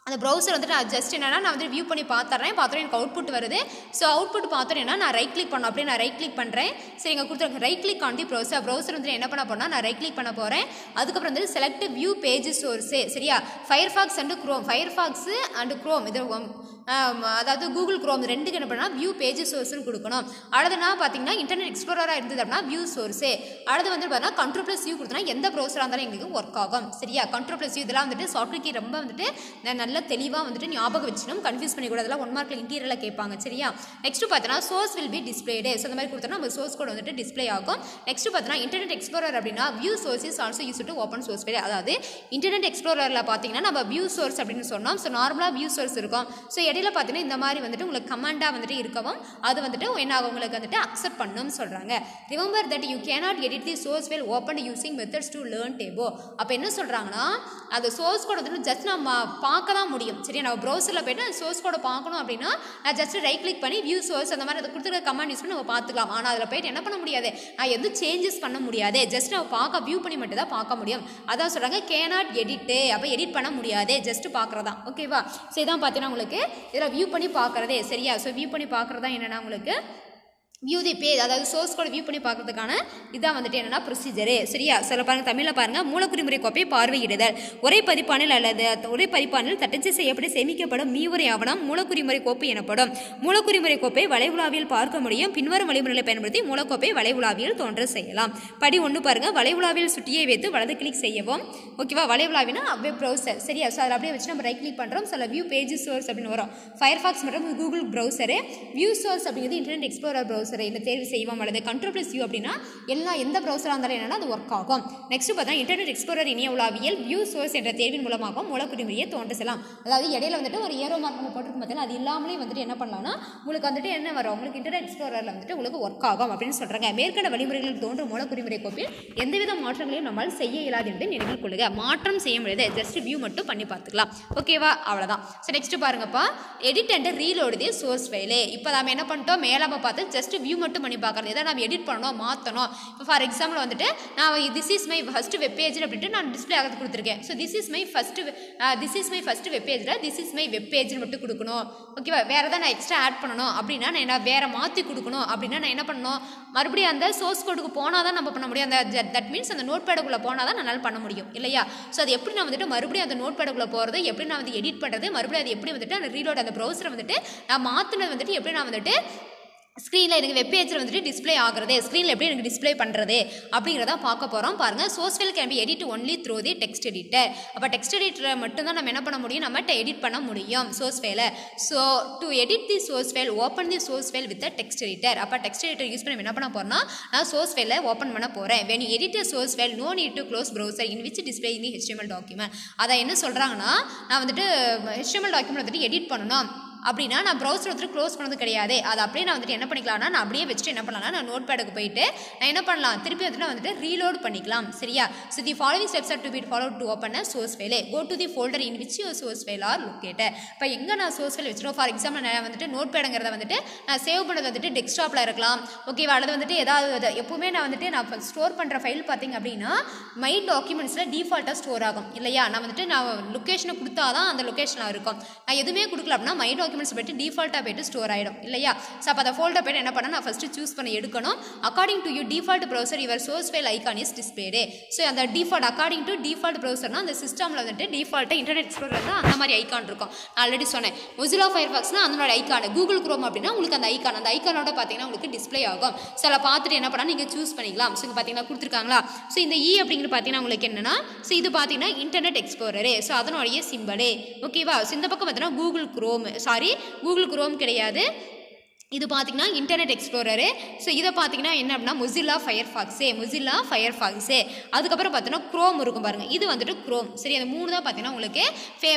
அந்த ப்ரௌசர் வந்துட்டு அது ஜஸ்ட் என்னன்னா நான் வந்து வியூ பண்ணி பார்த்தறேன் எனக்கு அவுட்புட் வருது. ஸோ அவுட்புட் பார்த்தோன்னா நான் ரைட் கிளிக் பண்ணணும். அப்படியே நான் ரைட் கிளிக் பண்ணுறேன். சரி, இங்கே கொடுத்துருங்க right click on the browser வந்துட்டு என்ன பண்ண போனால் நான் ரைட் கிளிக் பண்ண போகிறேன். அதுக்கப்புறம் வந்து செலக்ட் வியூ பேஜஸ் சோர்ஸு. சரியா, ஃபயர்ஃபாக்ஸ் அண்ட் க்ரோம் இது அதாவது கூகுள் க்ரோம் ரெண்டுக்கு என்ன பண்ணால் வியூ பேஜஸ் சோர்ஸ்னு கொடுக்கணும். அடுத்துனா பார்த்தீங்கன்னா இன்டர்நெட் எக்ஸ்ப்ளோரராக இருந்தது அப்படின்னா வியூ சோர்ஸு. அடுத்து வந்து பார்த்தீங்கன்னா Ctrl+U கொடுத்தோன்னா எந்த ப்ரௌசராக இருந்தாலும் எங்களுக்கு ஒர்க் ஆகும். சரியா, Ctrl+U இதெல்லாம் வந்துட்டு சாஃப்ட்வேர் கீ ரொம்ப வந்துட்டு நல்ல தெளிவாக வந்துட்டு ஞாபகம் வச்சுக்கணும், கன்ஃபியூஸ் பண்ணி கூட அதெல்லாம் 1 மார்க்கில் இன்டீரியரில் கேட்பாங்க. சரியா, நெக்ஸ்ட் பார்த்தீங்கன்னா source will be displayed. So இந்த மாதிரி கொடுத்தோன்னா நம்ம சோர்ஸ் கோட் வந்துட்டு டிஸ்பிளே ஆகும். நெக்ஸ்ட் பார்த்தீங்கன்னா இன்டர்நெட் எக்ஸ்ப்ளோரர் அப்படின்னா view source is also use to open source file. அதாவது இன்டர்நெட் எக்ஸ்ப்ளோரரில் பார்த்தீங்கன்னா நம்ம வியூ சோர்ஸ் அப்படின்னு சொன்னோம். ஸோ நார்மலாக வியூ சோர்ஸ் இருக்கும். ஸோ இடையில பார்த்தீங்கன்னா இந்த மாதிரி வந்துட்டு உங்களுக்கு கமாண்டாக வந்துட்டு இருக்கவும் அது வந்துட்டு என்ன ஆகும் உங்களுக்கு வந்துட்டு அக்செப்ட் பண்ணணும்னு சொல்கிறாங்க. Remember that you cannot edit the source file open using methods to learn டேபோ. அப்போ என்ன சொல்கிறாங்கன்னா அந்த சோர்ஸ் கோட் வந்துட்டு ஜஸ்ட் நம்ம பார்க்க தான் முடியும். சரியா, நம்ம ப்ரௌசரில் போய்ட்டு அந்த சோர்ஸ் கோடை பார்க்கணும் அப்படின்னா நான் ஜஸ்ட் ரைட் கிளிக் பண்ணி வியூ சோர்ஸ் அந்த மாதிரி அதை கொடுத்துருக்க கமாண்ட் யூஸ் பண்ணி நம்ம பார்த்துக்கலாம். ஆனால் அதில் போய்ட்டு என்ன பண்ண முடியாது, நான் எதுவும் சேஞ்சஸ் பண்ண முடியாது. ஜஸ்ட் நம்ம பார்க்க வியூ பண்ணி மட்டும் தான் பார்க்க முடியும். அதான் சொல்கிறாங்க கேனாட் எடிட்டு. அப்போ எடிட் பண்ண முடியாது, ஜஸ்ட் பார்க்குறதா. ஓகேவா, ஸோ இதான் பார்த்தீங்கன்னா உங்களுக்கு இதில் வியூ பண்ணி பார்க்குறதே. சரியா, ஸோ வியூ பண்ணி பார்க்குறதா என்னென்னா உங்களுக்கு வியூ தி பேஜ், அதாவது சோர்ஸ் கோட் வியூ பண்ணி பார்க்கறதுக்கான இதான் வந்துட்டு என்னன்னா ப்ரொசீஜரு. சரியா? சொல்ல பாருங்க, தமிழில் பாருங்க, மூலக்குறிமுறை கோப்பை பார்வையிடுதல். ஒரே பதிப்பானில் அல்லது ஒரே பதிப்பானில் தட்டச்சு செய்யப்பட்டு சேமிக்கப்படும் மீவுரை ஆவணம் மூலக்குறிமுறை கோப்பு எனப்படும். மூலக்குறிமுறை கோப்பை வலைவுலாவியில் பார்க்க முடியும். பின்வரும் வழிமுறைகளை பயன்படுத்தி மூலக்கோப்பை வலைவுலாவியில் தோன்ற செய்யலாம். படி 1 பாருங்க, வலைவுலாவில் சுட்டியை வைத்து வலது கிளிக் செய்யவும். ஓகேவா? வலைவுலாவினா வெப் ப்ரௌசர். சரியா? ஸோ அதில் அப்படியே வச்சு நம்ம ரைட் கிளிக் பண்ணுறோம். சில வியூ பேஜ் சோர்ஸ் அப்படின்னு வரும். ஃபயர்ஃபாக்ஸ் மற்றும் கூகுள் ப்ரௌசரு. வியூ சோர்ஸ் அப்படிங்கிறது இன்டர்நெட் எக்ஸ்ப்ளோரர் ப்ரௌசர் இந்த தேர்வு செய்வோம். அல்லது Ctrl+U அப்படின்னா எந்த ப்ரௌசராக இருந்தாலும் என்னன்னா அது ஒர்க் ஆகும். நெக்ஸ்ட் பார்த்தா இன்டர்நெட் எக்ஸ்ப்ளோரர் இணைய உலாவியல் வியூ சோர்ஸ் என்ற தேர்வின் மூலமாக மூலக்குறிமுறையை தோன்ற செய்யலாம். அதாவது இடையில வந்துட்டு ஒரு ஏரோ மார்க் நம்ம போட்டிருக்கும் பார்த்தீங்கன்னா அது இல்லாமலே வந்துட்டு என்ன பண்ணலாம்னா உங்களுக்கு வந்துட்டு என்ன வரும், உங்களுக்கு இன்டர்நெட் எக்ஸ்ப்ளோரரில் வந்துட்டு உங்களுக்கு ஒர்க் ஆகும் அப்படின்னு சொல்கிறாங்க. மேற்கண்ட வழிமுறைகளில் தோன்றும் மூலக்குறிமுறை கோப்பில் எந்தவித மாற்றங்களையும் நம்மால் செய்ய இயலாது என்று நினைவில் கொள்ளுங்க. மாற்றம் செய்ய முடியாது, ஜஸ்ட் வியூ மட்டும் பண்ணி பார்த்துக்கலாம். ஓகேவா? அவ்வளோதான். ஸோ நெக்ஸ்ட் பாருங்கப்பா, edit and reload the source file. இப்போ நம்ம என்ன பண்ணிட்டோம், மேலாக பார்த்து ஜஸ்ட் வியூ மட்டும் பண்ணி பார்க்குறது. எதாவது நம்ம எடிட் பண்ணணும், மாற்றணும். இப்போ ஃபார் எக்ஸாம்பிள் வந்துட்டு நான் this is my first web page அப்படின்ட்டு நான் டிஸ்பிளே ஆகிறது கொடுத்துருக்கேன். So this is my first web பேஜில் திஸ் இஸ் மை வெப் பேஜ்னு மட்டும் கொடுக்கணும். ஓகேவா? வேறு எதாவது நான் எக்ஸ்ட்ரா ஆட் பண்ணணும் அப்படின்னா நான் என்ன வேறு மாற்றி கொடுக்கணும் அப்படின்னா நான் என்ன பண்ணணும், மறுபடியும் அந்த சோர்ஸ் கோடுக்கு போனால் தான் நம்ம பண்ண முடியும். அந்த தட் மீன்ஸ் அந்த நோட் பேடுக்குள்ளே போனால் தான் என்னால் பண்ண முடியும் இல்லையா? ஸோ அது எப்படி நான் வந்துட்டு மறுபடியும் அந்த நோட் பேடுக்குள்ளே போகிறது, எப்படி நான் வந்து எடிட் பண்ணுறது, மறுபடியும் அது எப்படி வந்துட்டு அந்த ரீலோட் அந்த ப்ரௌசரை வந்துட்டு நான் மாற்றினது வந்துட்டு எப்படி நான் வந்துட்டு ஸ்க்ரீனில் எனக்கு வெப் பேஜில் வந்துட்டு டிஸ்பிளே ஆகிறது, ஸ்க்ரீனில் எப்படி எனக்கு டிஸ்பிளே பண்ணுறது அப்படிங்கிறத பார்க்க போகிறோம். பாருங்கள், source file can be edit only through the text editor. அப்போ டெக்ஸ்ட் எடிட்டரை மட்டும்தான் நம்ம என்ன பண்ண முடியும், நம்ம எடிட் பண்ண முடியும் சோர்ஸ் ஃபைலை. So to edit the source file open the source file with text editor. அப்போ டெக்ஸ்ட் எடிட்டர் யூஸ் பண்ணி என்ன பண்ண போகிறோம்னா நான் சோர்ஸ் ஃபைலை ஓப்பன் பண்ண போகிறேன். when you edit a source file no need to close browser in which display in the HTML document. அதை என்ன சொல்கிறாங்கன்னா நான் வந்துட்டு HTML டாக்குமெண்ட் வந்துட்டு எடிட் பண்ணணும் அப்படின்னா நான் ப்ரௌசர் வந்துட்டு க்ளோஸ் பண்ணது கிடையாது. அதை அப்படியே நான் வந்துட்டு என்ன பண்ணிக்கலாம்னா நான் அப்படியே வச்சுட்டு என்ன பண்ணலாம்னா நான் நோட் பேடுக்கு போயிட்டு நான் என்ன பண்ணலாம், திருப்பி வந்துட்டு ரீலோட் பண்ணிக்கலாம். சரியா? So the following steps are to be followed to open a source file. Go to the folder in which your source file are located. இப்போ எங்கே நான் சோர்ஸ் ஃபைல் வச்சுருவோம், ஃபார் எக்ஸாம்பிள் நான் வந்துட்டு நோட் பேடுங்கிறத வந்துட்டு நான் சேவ் பண்ணது வந்துட்டு டெஸ்க்டாப்பில் இருக்கலாம். ஓகேவா? அல்லது வந்துட்டு ஏதாவது எப்பவுமே நான் வந்துட்டு நான் ஸ்டோர் பண்ணுற ஃபைல் பார்த்திங்க அப்படின்னா மை டாக்குமெண்ட்ஸில் டிஃபால்ட்டாக ஸ்டோர் ஆகும் இல்லையா? நான் வந்துட்டு நான் லொக்கேஷனை கொடுத்தா தான் அந்த லொக்கேஷனில் இருக்கும். நான் எதுவுமே கொடுக்கல அப்படின்னா மை டாக்குமெண்ட்ஸ் போய்ட்டு டிஃபால்ட்டாக போய்ட்டு ஸ்டோர் ஆகிடும் இல்லையா? ஸோ அப்போ அதை ஃபோல்டர் போய்ட்டு என்ன பண்ணால் நான் ஃபஸ்ட்டு சூஸ் பண்ணி எடுக்கணும். According to you default browser your source file icon is displayed. So அந்த டிஃபால்ட் அக்கார்டிங் டு டிஃபால்ட் ப்ரௌசர்னா அந்த சிஸ்டமில் வந்துட்டு டிஃபால்ட்டாக இன்டர்நெட் எக்ஸ்ப்ளோரர் தான் அந்த மாதிரி ஐகான் இருக்கும். நான் ஆல்ரெடி சொன்னேன், மொசில்லா ஃபயர்ஃபாக்ஸ்னா அதனோட ஐகான், கூகுள் குரோம் அப்படின்னா உங்களுக்கு அந்த ஐகானோட பார்த்தீங்கன்னா உங்களுக்கு டிஸ்பிளே ஆகும். ஸோ அதை பார்த்துட்டு என்ன பண்ணால் நீங்கள் சூஸ் பண்ணிக்கலாம். ஸோ இங்கே பார்த்தீங்கன்னா கொடுத்துருக்காங்களா? ஸோ இந்த அப்படிங்கிறது பார்த்தீங்கன்னா உங்களுக்கு என்னன்னா, ஸோ இது பார்த்தீங்கன்னா இன்டர்நெட் எக்ஸ்ப்ளோரரு. ஸோ அதனுடைய சிம்பலே. ஓகேவா? ஸோ இந்த பக்கம் பார்த்தீங்கன்னா கூகுள் குரோம் கிடையாது, இது பார்த்தீங்கன்னா இன்டர்நெட் எக்ஸ்ப்ளோரரு. ஸோ இதை பார்த்தீங்கன்னா என்ன அப்படின்னா மொசில்லா ஃபயர்ஃபாக்ஸே. அதுக்கப்புறம் பார்த்தீங்கன்னா க்ரோம் இருக்கும் பாருங்கள், இது வந்துட்டு க்ரோம். சரி, அந்த 3 தான் பார்த்தீங்கன்னா உங்களுக்கு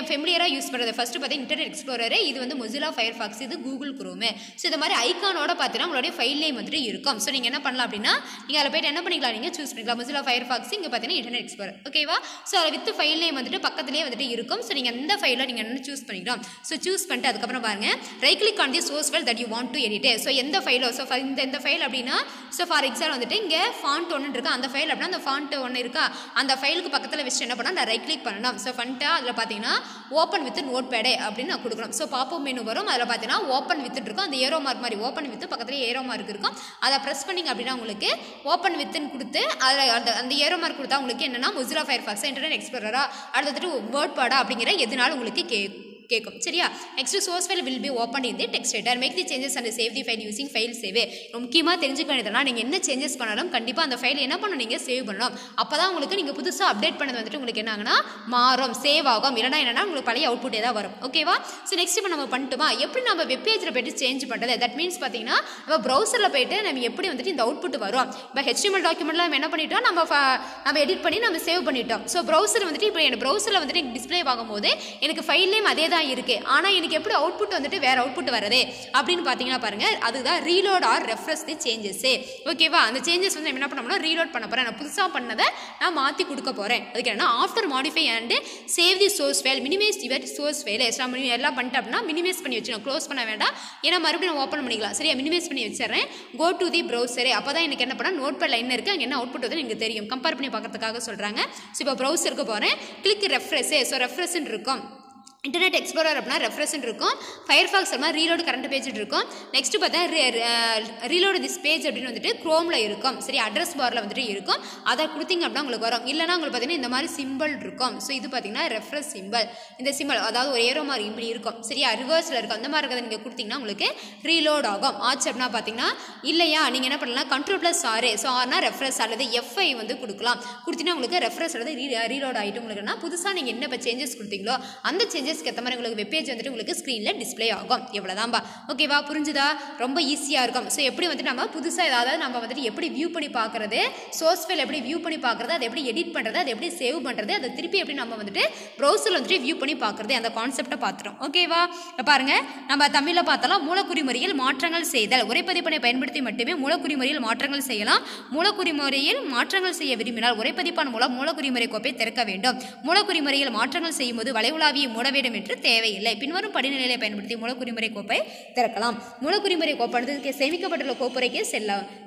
ஃபெமிலியராக யூஸ் பண்ணுறது. ஃபஸ்ட்டு பார்த்தீங்கன்னா இன்டர்நெட் எக்ஸ்ப்ளோரரு, இது வந்து மொசில்லா ஃபயர்ஃபாக்ஸ், இது கூகுள் க்ரோமு. ஸோ இந்த மாதிரி ஐக்கானோட பார்த்தீங்கன்னா உங்களுடைய ஃபைல் நேம் வந்துட்டு இருக்கும். ஸோ நீங்கள் என்ன பண்ணலாம் அப்படின்னா நீங்கள் அதில் போய்ட்டு என்ன பண்ணிக்கலாம், நீங்கள் சூஸ் பண்ணிக்கலாம் மொசில்லா ஃபயர்ஃபாக்ஸ், இங்கே பார்த்தீங்கன்னா இன்டர்நெட் எக்ஸ்ப்ளோரர். ஓகேவா? ஸோ அதில் வித் ஃபைல் நேம் வந்துட்டு பக்கத்துலேயே வந்துட்டு இருக்கும். ஸோ நீங்கள் எந்த ஃபைலில் நீங்கள் என்ன சூஸ் பண்ணிக்கலாம். ஸோ சூஸ் பண்ணிட்டு அதுக்கப்புறம் பாருங்கள், right click on the source file that you want to edit. So எந்த ஃபைலோ, ஸோ இந்த ஃபைல் அப்படின்னா ஸோ ஃபார் எக்ஸாம்பிள் வந்துட்டு இங்கே ஃபாண்ட் 1 இருக்கா, அந்த ஃபைல் அப்படின்னா அந்த ஃபாண்ட் 1 இருக்கா, அந்த ஃபைலுக்கு பக்கத்தில் வச்சு என்ன பண்ணால் நான் ரைட் கிளிக் பண்ணணும். ஸோ ஃபண்ட்டாக அதில் பார்த்தீங்கன்னா ஓப்பன் வித் நோட் பேடு அப்படின்னு நான் கொடுக்கணும். ஸோ பாப்பப் மெனு வரும், அதில் பார்த்தீங்கன்னா ஓப்பன் வித் இருக்கும், அந்த ஏரோ மார்க் மாதிரி ஓப்பன் வித் பக்கத்தில் ஏரோ மார்க் இருக்கும். அதை ப்ரெஸ் பண்ணிங்க அப்படின்னா உங்களுக்கு ஓப்பன் வித்துன்னு கொடுத்து அதில் அந்த ஏரோ மார்க் கொடுத்தா உங்களுக்கு என்னென்னா மொசில்லா ஃபயர்ஃபாக்ஸா இன்டர்நெட் எக்ஸ்ப்ளோரரா அடுத்துட்டு வேர்ட் பேடா அப்படிங்கிற எதுனாலும் உங்களுக்கு கேட்கும். சரியா? Next source file will be open in the text editor. Make the changes and save the file using file save. முக்கியமாக தெரிஞ்சுக்க வேண்டியதுனா நீங்கள் என்ன சேஞ்சஸ் பண்ணாலும் கண்டிப்பாக அந்த ஃபைல் என்ன பண்ணணும், நீங்கள் சேவ் பண்ணணும். அப்போ தான் உங்களுக்கு நீங்கள் புதுசாக அப்டேட் பண்ணது வந்துட்டு உங்களுக்கு என்ன ஆகுனா மாறும், சேவ் ஆகும். இல்லைனா என்னன்னா உங்களுக்கு பழைய அவுட்புட் ஏதாவது வரும். ஓகேவா? ஸோ நெக்ஸ்ட் இப்போ நம்ம பண்ணிட்டுமா எப்படி நம்ம வெப் பேஜில் போய்ட்டு சேஞ்ச் பண்ணுறது. தட் மீன்ஸ் பார்த்தீங்கன்னா நம்ம ப்ரௌசரில் போய்ட்டு நம்ம எப்படி வந்துட்டு இந்த அவுட்புட் வரும். இப்போ HTML டாக்குமெண்ட்லாம் நம்ம என்ன பண்ணிட்டோம், நம்ம எடிட் பண்ணி நம்ம சேவ் பண்ணிட்டோம். ஸோ ப்ரௌசர் வந்துட்டு இப்போ எனக்கு ப்ரௌசரில் வந்துட்டு டிஸ்பிளே ஆகும்போது எனக்கு ஃபைல் நேம் அதே தான் இருக்குது, ஆனால் எனக்கு எப்படி அவுட்புட் வந்துட்டு வேறு அவுட்புட் வருது அப்படின்னு பார்த்தீங்கன்னா பாருங்கள், அதுதான் reload or refresh the changes. ஓகேவா? அந்த சேஞ்சஸ் வந்து என்ன பண்ணோம்னா ரீலோட் பண்ண போகிறேன், நான் புதுசாக பண்ணதை நான் மாற்றி கொடுக்க போகிறேன். அதுக்கு என்ன after modify and save the source file minimize your source file. எல்லாம் பண்ணிட்டு அப்படின்னா மினிமைஸ் பண்ணி வச்சுக்கணும், க்ளோஸ் பண்ண வேண்டாம், ஏன்னா மறுபடியும் ஓப்பன் பண்ணிக்கலாம். சரியா? மினிமைஸ் பண்ணி வச்சிடறேன். கோ டு தி ப்ரௌசரே. அப்போ தான் எனக்கு என்ன பண்ணால் நோட் பேட் லைன் இருக்குது, அங்கே என்ன அவுட்புட் வந்து எனக்கு தெரியும், கம்பேர் பண்ணி பார்க்கறதுக்காக சொல்கிறாங்க. ஸோ இப்போ ப்ரௌசருக்கு போகிறேன், கிளிக் ரெஃப்ரெஷ். ஸோ ரெஃப்ரெஷ்ன்னு இருக்கும். இன்டர்நெட் எக்ஸ்ப்ளோரர் அப்படின்னா ரெஃப்ரெஷன் இருக்கும், ஃபயர்ஃபாக்ஸ் அப்படின்னா ரீலோடு கரண்ட் பேஜ் இருக்கும். நெக்ஸ்ட் பார்த்தா ரீலோடு திஸ் பேஜ் அப்படின்னு வந்துட்டு குரோமில் இருக்கும். சரி, அட்ரஸ் பாரில் வந்துட்டு இருக்கும். அதை கொடுத்தீங்க அப்படின்னா உங்களுக்கு வரும். இல்லைனா உங்களுக்கு பார்த்தீங்கன்னா இந்த மாதிரி சிம்பிள் இருக்கும். ஸோ இது பார்த்தீங்கன்னா ரெஃப்ரெஷ் சிம்பிள். இந்த சிம்பிள் அதாவது ஒரு ஏரோ மாதிரி இப்படி இருக்கும். சரியா, ரிவர்ஸில் இருக்கும். அந்த மாதிரி இருக்கிறத நீங்கள் கொடுத்தீங்கன்னா உங்களுக்கு ரீலோட் ஆகும். ஆச்சு அப்படின்னா பார்த்தீங்கன்னா இல்லையா நீங்கள் என்ன பண்ணலாம், Ctrl+R. ஸோ ஆர்னா ரெஃப்ரெஷ் அல்லது F5 வந்து கொடுக்கலாம். கொடுத்தீங்கன்னா உங்களுக்கு ரெஃப்ரெஷ் அல்லது ரீலோட் ஆகிட்டு உங்களுக்குன்னா புதுசாக நீங்கள் என்ன இப்போ சேஞ்சஸ் கொடுத்தீங்களோ அந்த சேஞ்சஸ் ஏற்ற மாதிரி உங்களுக்கு வெப்பேஜ் வந்துட்டு உங்களுக்கு ஸ்க்ரீனில் டிஸ்பிளே ஆகும். எவ்வளோதான்பா. ஓகேவா, புரிஞ்சுதா? ரொம்ப ஈஸியாக இருக்கும். ஸோ எப்படி வந்துட்டு நம்ம புதுசாக ஏதாவது நம்ம வந்துட்டு எப்படி வியூ பண்ணி பார்க்குறது, சோர்ஸ் ஃபைல் எப்படி வியூ பண்ணி பார்க்குறது, அதை எப்படி எடிட் பண்ணுறது, அதை எப்படி சேவ் பண்ணுறது, அதை திருப்பி எப்படி நம்ம வந்துட்டு ப்ரௌசரில் வந்துட்டு வியூ பண்ணி பார்க்குறது, அந்த கான்செப்டை பார்த்துட்டோம். ஓகேவா, பாருங்கள் நம்ம தமிழில் பார்த்தாலும் மூலக்குறி முறையில் மாற்றங்கள் செய்தல். உரைப்பதிப்பனை பயன்படுத்தி மட்டுமே மூலக்குறி முறையில் மாற்றங்கள் செய்யலாம். மூலக்குறி முறையில் மாற்றங்கள் செய்ய விரும்பினால் உரைப்பதிப்பான் மூலம் மூலக்குறி முறை கோப்பை திறக்க வேண்டும். மூலக்குறி முறையில் மாற்றங்கள் செய்யும்போது வளைவுலாவியை மூட வேண்டும் என்று தேவையில்லை. பின்வரும் படிநிலையை பயன்படுத்தி மூலக்குறிமுறை கோப்பை திறக்கலாம். மூலக்குறிமுறை கோப்பானது சேமிக்கப்பட்டுள்ள கோப்புரைக்கு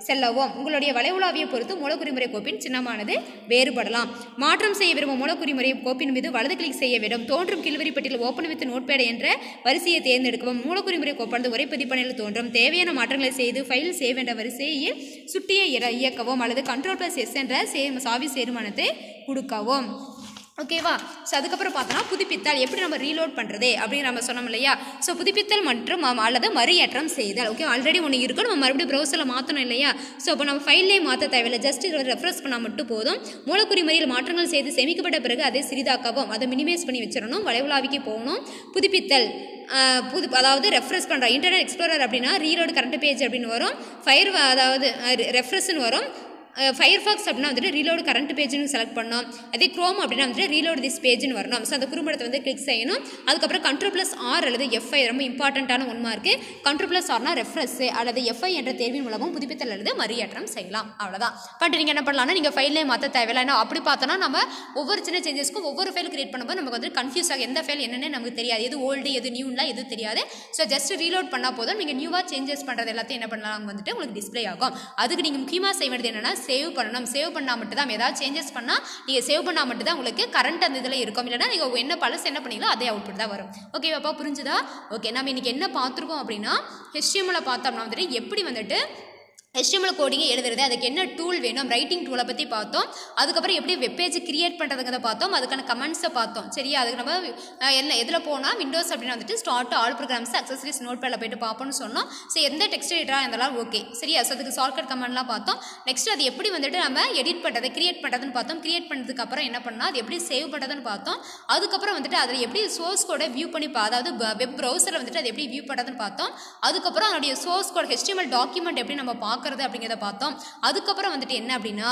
செல்லவும் உங்களுடைய வளைவுலாவியை பொறுத்து மூலக்குறிமுறை கோப்பின் சின்னமானது வேறுபடலாம். மாற்றம் செய்ய விரும்பும் மூலக்குறிமுறை கோப்பின் மீது வலது கிளிக் செய்ய வேண்டும். தோன்றும் கீழ்வரி பட்டியல் ஓப்பன் வித் நோட்பேட் என்ற வரிசையை தேர்ந்தெடுக்கவும். மூலக்குறிமுறை கோப்பானது உரைப்பதிப்பனையில் தோன்றும். தேவையான மாற்றங்களை செய்து ஃபைல் சேவ் என்ற வரிசையில் சுட்டியை இயக்கவும் அல்லது Ctrl+S என்ற சாவி சேர்மானத்தை கொடுக்கவும். ஓகேவா, ஸோ அதுக்கப்புறம் பார்த்தோன்னா புதுப்பித்தல் எப்படி நம்ம ரீலோட் பண்ணுறது அப்படின்னு நம்ம சொன்னோம் இல்லையா. ஸோ புதுப்பித்தல் மற்றும் அல்லது மறுஏற்றம் செய்தல். ஓகே, ஆல்ரெடி ஒன்று இருக்கும், நம்ம மறுபடியும் ப்ரௌசரில் மாற்றணும் இல்லையா. ஸோ இப்போ நம்ம ஃபைல்லே மாற்ற தேவையில்லை, ஜஸ்ட் ரெஃப்ரெஷ் பண்ணால் மட்டும் போதும். மூலக்குறி முறையில் மாற்றங்கள் செய்து சேமிக்கப்பட்ட பிறகு அதை சிறிதாக்கவும், அதை மினிமைஸ் பண்ணி வச்சிடணும், வளைவுலாவிக்கு போகணும். புதுப்பித்தல் அதாவது ரெஃப்ரெஷ் பண்ணுற இன்டர்நெட் எக்ஸ்ப்ளோரர் அப்படின்னா ரீலோடு கரண்ட் பேஜ் அப்படின்னு வரும். அதாவது ரெஃப்ரெஷ்னு வரும். ஃபயர்ஃபாக்ஸ் அப்படின்னா வந்துட்டு ரீலோடு கரண்ட் பேஜ்னு செலக்ட் பண்ணோம். அதே க்ரோம் அப்படின்னா வந்துட்டு ரீலோடு திஸ் பேஜ்னு வரணும். ஸோ அந்த குறும்படத்தை வந்து கிளிக் செய்யணும். அதுக்கப்புறம் Ctrl+R அல்லது F5 ரொம்ப இம்பார்ட்டண்ட்டான ஒன்றா இருக்குது. Ctrl+Rனா ரெஃப்ரெஷ் அல்லது F5 என்ற தேர்வின் மூலமும் புதுப்பித்தல் அல்லது மறுஏற்றம் செய்யலாம். அவ்வளோதான். பட் நீங்கள் என்ன பண்ணலாம்னா நீங்கள் ஃபைலே மாற்ற தேவையில்லை. ஏன்னா அப்படி பார்த்தோன்னா நம்ம ஒவ்வொரு சின்ன சேஞ்சஸ்க்கும் ஒவ்வொரு ஃபைல் கிரியேட் பண்ணும்போது நமக்கு வந்து கன்ஃபியூஸ் ஆகும். எந்த ஃபைல் என்னென்னு நமக்கு தெரியாது, எது ஓல்டு எது நியூலாம் எதுவும் தெரியாது. ஸோ ஜஸ்ட் ரீலோட் பண்ணால் போதும். நீங்கள் நியூவாக சேஞ்சஸ் பண்ணுறது எல்லாத்தையும் என்ன பண்ணலாம் வந்துட்டு உங்களுக்கு டிஸ்பிளே ஆகும். அதுக்கு நீங்கள் முக்கியமாக செய்ய வேண்டியது என்னென்னா சேவ் பண்ணணும். சேவ் பண்ணால் மட்டும் தான் ஏதாவது சேஞ்சஸ் பண்ணால் நீங்கள் சேவ் பண்ணால் மட்டும் தான் உங்களுக்கு கரண்ட் அந்த இதில் இருக்கும். இல்லைனா நீங்கள் என்ன பழசு என்ன பண்ணீங்களோ அதே அவுட்புட் தான் வரும். ஓகேவாப்பா, புரிஞ்சுதா? ஓகே, நம்ம இன்றைக்கி என்ன பார்த்துருக்கோம் அப்படின்னா HTML பார்த்தோம்னா வந்துட்டு எப்படி வந்துட்டு HTML கோடிங்கை எழுதுறது, அதுக்கு என்ன டூல் வேணும், ரைட்டிங் டூலை பற்றி பார்த்தோம். அதுக்கப்புறம் எப்படி வெப்பேஜ் கிரியேட் பண்ணுறதுங்கிறத பார்த்தோம். அதுக்கான கமெண்ட்ஸை பார்த்தோம். சரியா, அதுக்கு நம்ம என்ன எதில் போனால் விண்டோஸ் அப்படின்னு வந்துட்டு ஸ்டார்ட் ஆல் ப்ரோக்ராம்ஸ் அக்சசரிஸ் நோட்பேடில் போய்ட்டு பார்ப்போம்னு சொன்னோம். ஸோ எந்த டெக்ஸ்ட் எடிட்டராக இருந்தாலும் ஓகே. சரியா, ஸோ அதுக்கு ஷார்ட்கட் கமெண்ட்லாம் பார்த்தோம். நெக்ஸ்ட் அது எப்படி வந்துட்டு நம்ம எடிட் பண்ணுறது கிரியேட் பண்ணுறதுன்னு பார்த்தோம். கிரியேட் பண்ணதுக்கு அப்புறம் என்ன பண்ணால் அது எப்படி சேவ் பண்ணுறதுன்னு பார்த்தோம். அதுக்கப்புறம் வந்துட்டு அதில் எப்படி சோர்ஸ் கோடை வியூ பண்ணி அதாவது வெப் ப்ரௌசரில் வந்துட்டு அது எப்படி வியூ பண்ணுறதுன்னு பார்த்தோம். அதுக்கப்புறம் அதனுடைய சோர்ஸ் கோட் HTML டாக்குமெண்ட் எப்படி நம்ம பார்க்குறது அப்படிங்கிறத பார்த்தோம். அதுக்கப்புறம் வந்துட்டு என்ன அப்படின்னா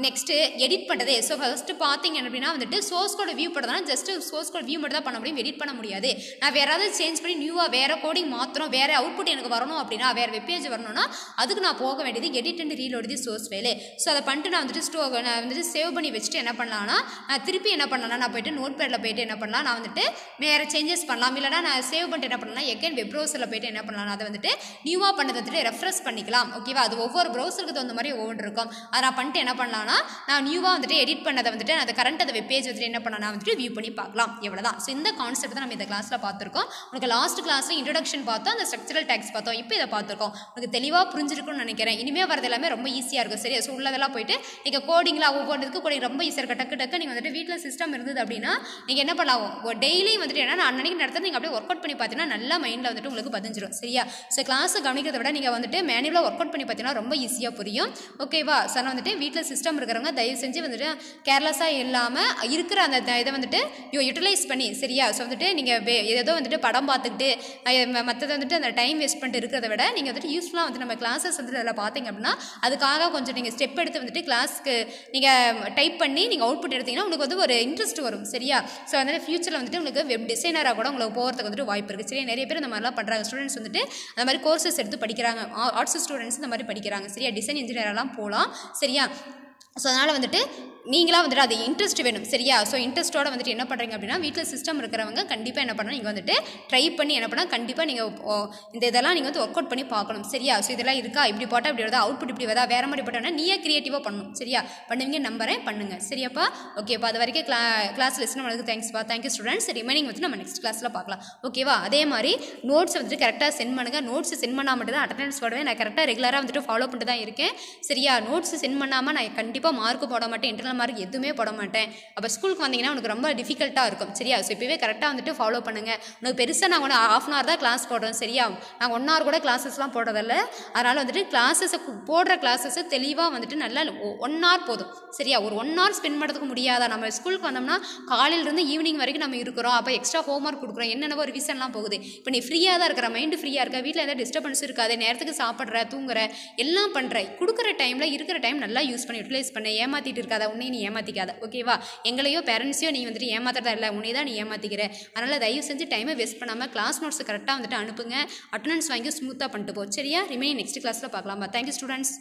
நெக்ஸ்ட்டு எடிட் பண்ணுறது. ஸோ ஃபஸ்ட்டு பார்த்தீங்க அப்படின்னா வந்துட்டு சோர்ஸ் கோடை வியூ பண்ணுறதுனா ஜஸ்ட் சோர்ஸ் கோட் வியூ மட்டும் தான் பண்ண முடியும், எடிட் பண்ண முடியாது. நான் வேறு ஏதாவது சேஞ்ச் பண்ணி நியூவாக வேறு கோடிங் மாற்றணும், வேறு அவுட்புட் எனக்கு வரணும் அப்படின்னா வேறு வெப்பேஜ் வரணும்னா அதுக்கு நான் போக வேண்டியது edit and reload the source file. So அதை பண்ணிட்டு நான் வந்துட்டு சேவ் பண்ணி வச்சுட்டு என்ன பண்ணலாம்னா நான் திருப்பி என்ன பண்ணலாம்னா நான் போய்ட்டு நோட்பேடில் போய்ட்டு என்ன பண்ணலாம், நான் வந்துட்டு வேறு சேஞ்சஸ் பண்ணலாம். இல்லைனா நான் சேவ் பண்ணிட்டு என்ன பண்ணலாம் எகைன் வெப் ப்ரௌசரில் போய்ட்டு என்ன பண்ணலாம், அதை வந்துட்டு நியூவாக பண்ணது வந்துட்டு ரெஃப்ரெஷ் பண்ணிக்கலாம். ஓகேவா, அது ஒவ்வொரு ப்ரௌசருக்கு தகுந்த மாதிரி ஒவ்வொன்று இருக்கும். அதை நான் பண்ணிட்டு என்ன பண்ணலாம்னா நான் நியூவாக வந்துட்டு எடிட் பண்ணதை வந்துட்டு அந்த கரண்ட் அந்த வெப்பேஜ் வந்துட்டு என்ன பண்ணலாம் வந்துட்டு வியூ பண்ணி பார்க்கலாம். எவ்வளோதான். ஸோ இந்த கான்செப்ட் தான் நம்ம இந்த கிளாஸில் பார்த்துருக்கோம். உங்களுக்கு லாஸ்ட் கிளாஸில் இன்ட்ரோடக்ஷன் பார்த்தோம், அந்த ஸ்ட்ரக்சரல் டேக்ஸ் பார்த்தோம். இப்போ இதை பார்த்துருக்கோம். உங்களுக்கு தெளிவாக புரிஞ்சிருக்கும்னு நினைக்கிறேன். இனிமேல் வரது எல்லாமே ரொம்ப ஈஸியாக இருக்கும். சரியா, ஸோ உள்ளதெல்லாம் போயிட்டு நீங்கள் கோடிங்கில் ஒவ்வொன்றுக்கு கோடிங் ரொம்ப ஈஸியாக இருக்கும். டக்கு டக்கு நீங்கள் வந்துட்டு வீட்டில் சிஸ்டம் இருந்தது அப்படின்னா நீங்கள் என்ன பண்ணலாம் டெய்லி வந்துட்டு என்ன அன்னைக்கு நடத்துறது நீங்கள் அப்படியே ஒர்க் அவுட் பண்ணி பார்த்தீங்கன்னா நல்லா மைண்டில் வந்துட்டு உங்களுக்கு பதிஞ்சிடும். சரியா, ஸோ கிளாஸை கவனிக்கிறத விட நீங்கள் வந்துட்டு மேனுவலாக ஒர்க் அவுட் பண்ணி பார்த்தீங்கன்னா ரொம்ப ஈஸியாக புரியும். ஓகேவா, ஸோ வந்துட்டு வீட்டில் சிஸ்டம் இருக்கிறவங்க தயவு செஞ்சு வந்துட்டு கேர்லெஸ்ஸாக இல்லாமல் இருக்கிற அந்த இதை வந்துட்டு யூட்டிலைஸ் பண்ணி சரியா. ஸோ வந்துட்டு நீங்கள் ஏதோ வந்துட்டு படம் பார்த்துக்கிட்டு மற்றதை வந்துட்டு அந்த டைம் வேஸ்ட் பண்ணிட்டு இருக்கிறத விட நீங்கள் வந்துட்டு யூஸ்ஃபுல்லாக வந்துட்டு நம்ம கிளாஸஸ் வந்துட்டு அதில் பார்த்தீங்க அப்படின்னா அதுக்காக கொஞ்சம் நீங்கள் ஸ்டெப் எடுத்து வந்துட்டு கிளாஸ்க்கு நீங்கள் டைப் பண்ணி நீங்கள் அவுட்புட் எடுத்தீங்கன்னா உங்களுக்கு வந்து ஒரு இன்ட்ரெஸ்ட் வரும். சரியா, ஸோ வந்துட்டு ஃபியூச்சரில் வந்துட்டு உங்களுக்கு வெப் டிசைனராக கூட உங்களுக்கு போகிறதுக்கு வந்துட்டு வாய்ப்பு இருக்குது. சரியா, நிறைய பேர் இந்த மாதிரிலாம் பண்ணுறாங்க. ஸ்டூடெண்ட்ஸ் வந்துட்டு அந்த மாதிரி கோர்சஸ் எடுத்து படிக்கிறாங்க. ஆர்ட்ஸ் ஸ்டூடெண்ட்ஸ் இந்த மாதிரி படிக்கிறாங்க. சரியா, டிசைன் இன்ஜினியரெல்லாம் போகலாம். சரியா, ஸோ அதனால் வந்துட்டு நீங்களாக வந்துட்டு அது இன்ட்ரெஸ்ட் வேணும் சரியா. ஸோ இன்ட்ரெஸ்ட்டோட வந்துட்டு என்ன பண்ணுறீங்க அப்படின்னா வீட்டில் சிஸ்டம் இருக்கிறவங்க கண்டிப்பாக என்ன பண்ணணும், நீங்கள் வந்துட்டு ட்ரை பண்ணி என்ன பண்ணால் கண்டிப்பாக நீங்கள் இந்த இதெல்லாம் நீங்கள் வந்து ஒர்க் அவுட் பண்ணி பார்க்கணும் சரியா. ஸோ இதெல்லாம் இருக்கா, இப்படி போட்டால் இப்படி வருதா, அவுட்புட் இப்படி வருதா, வேறு மாதிரி போட்டோன்னா நீயே க்ரியேட்டிவாக பண்ணணும் சரியா. பண்ணுவீங்க நம்புறேன், பண்ணுங்கள் சரியாப்பா. ஓகேப்பா, அது வரைக்கும் கிளாஸ் லெசன் நம்மளுக்கு தேங்க்ஸ்ப்பா. Thank you students. ரிமைனிங் வந்து நம்ம நெக்ஸ்ட் கிளாஸில் பார்க்கலாம் ஓகேவா. அதே மாதிரி நோட்ஸ் வந்துட்டு கரெக்டாக சென்ட் பண்ணுங்கள். நோட்ஸ் சென்ட் பண்ணால் மட்டும் தான் அட்டெண்டன்ஸ் போடுவேன். நான் கரெக்டாக ரெகுலராக வந்துட்டு ஃபாலோ பண்ணிட்டு தான் இருக்கேன் சரியா. நோட்ஸ் சென்ட் பண்ணாமல் நான் கண்டிப்பாக மார்க்கு போட மாட்டேன், இன்டர்னல் மார்க் எதுவுமே போட மாட்டேன். அப்போ ஸ்கூலுக்கு வந்தீங்கன்னா உனக்கு ரொம்ப டிஃபிகல்ட்டாக இருக்கும் சரியா. ஸோ இப்போவே கரெக்டாக வந்துட்டு ஃபாலோ பண்ணுங்கள். உனக்கு பெருசாக நாங்கள் ஒன்று ½ hour தான் கிளாஸ் போடுறோம் சரியா. நாங்கள் 1 hour கூட கிளாஸஸ்லாம் போடுறதில்ல. அதனால் வந்துட்டு போடுற கிளாஸஸை தெளிவாக வந்துட்டு நல்லா 1 hour போதும் சரியா. ஒரு 1 hour ஸ்பெண்ட் பண்ணுறதுக்கு முடியாதா. நம்ம ஸ்கூலுக்கு வந்தோம்னா காலையிலேருந்து ஈவினிங் வரைக்கும் நம்ம இருக்கிறோம். அப்போ எக்ஸ்ட்ரா ஹோம் ஒர்க் கொடுக்குறோம், என்னென்னவோ ரிவிஷன்லாம் போகுது. இப்போ நீ ஃப்ரீயாக தான் இருக்கிற, மைண்டு ஃப்ரீயாக இருக்க, வீட்டில் எதாவது டிஸ்டர்பன்ஸ் இருக்காது, நேரத்துக்கு சாப்பிட்ற, தூங்குற, எல்லாம் பண்ணுற. கொடுக்குற டைமில் இருக்கிற டைம் நல்லா யூஸ் பண்ணி யூட்டிலைஸ் பண்ண. ஏமாற்றிட்டு இருக்காத, உன்னை நீ ஏமாற்றிக்காத ஓகேவா. எங்களையோ பேரண்ட்ஸையோ நீ வந்துட்டு ஏமாத்துறதா இல்லை, உன்னை தான் நீ ஏமாற்றிக்கிற. அதனால் தயவு செஞ்சு டைமை வேஸ்ட் பண்ணாமல் கிளாஸ் நோட்ஸை கரெக்டாக வந்துட்டு அனுப்புங்க. அட்டெண்டன்ஸ் வாங்கி ஸ்மூத்தாக பண்ணிட்டு போ சரியா. ரிமைனிங் நெக்ஸ்ட் கிளாஸில் பார்க்கலாமா. Thank you students.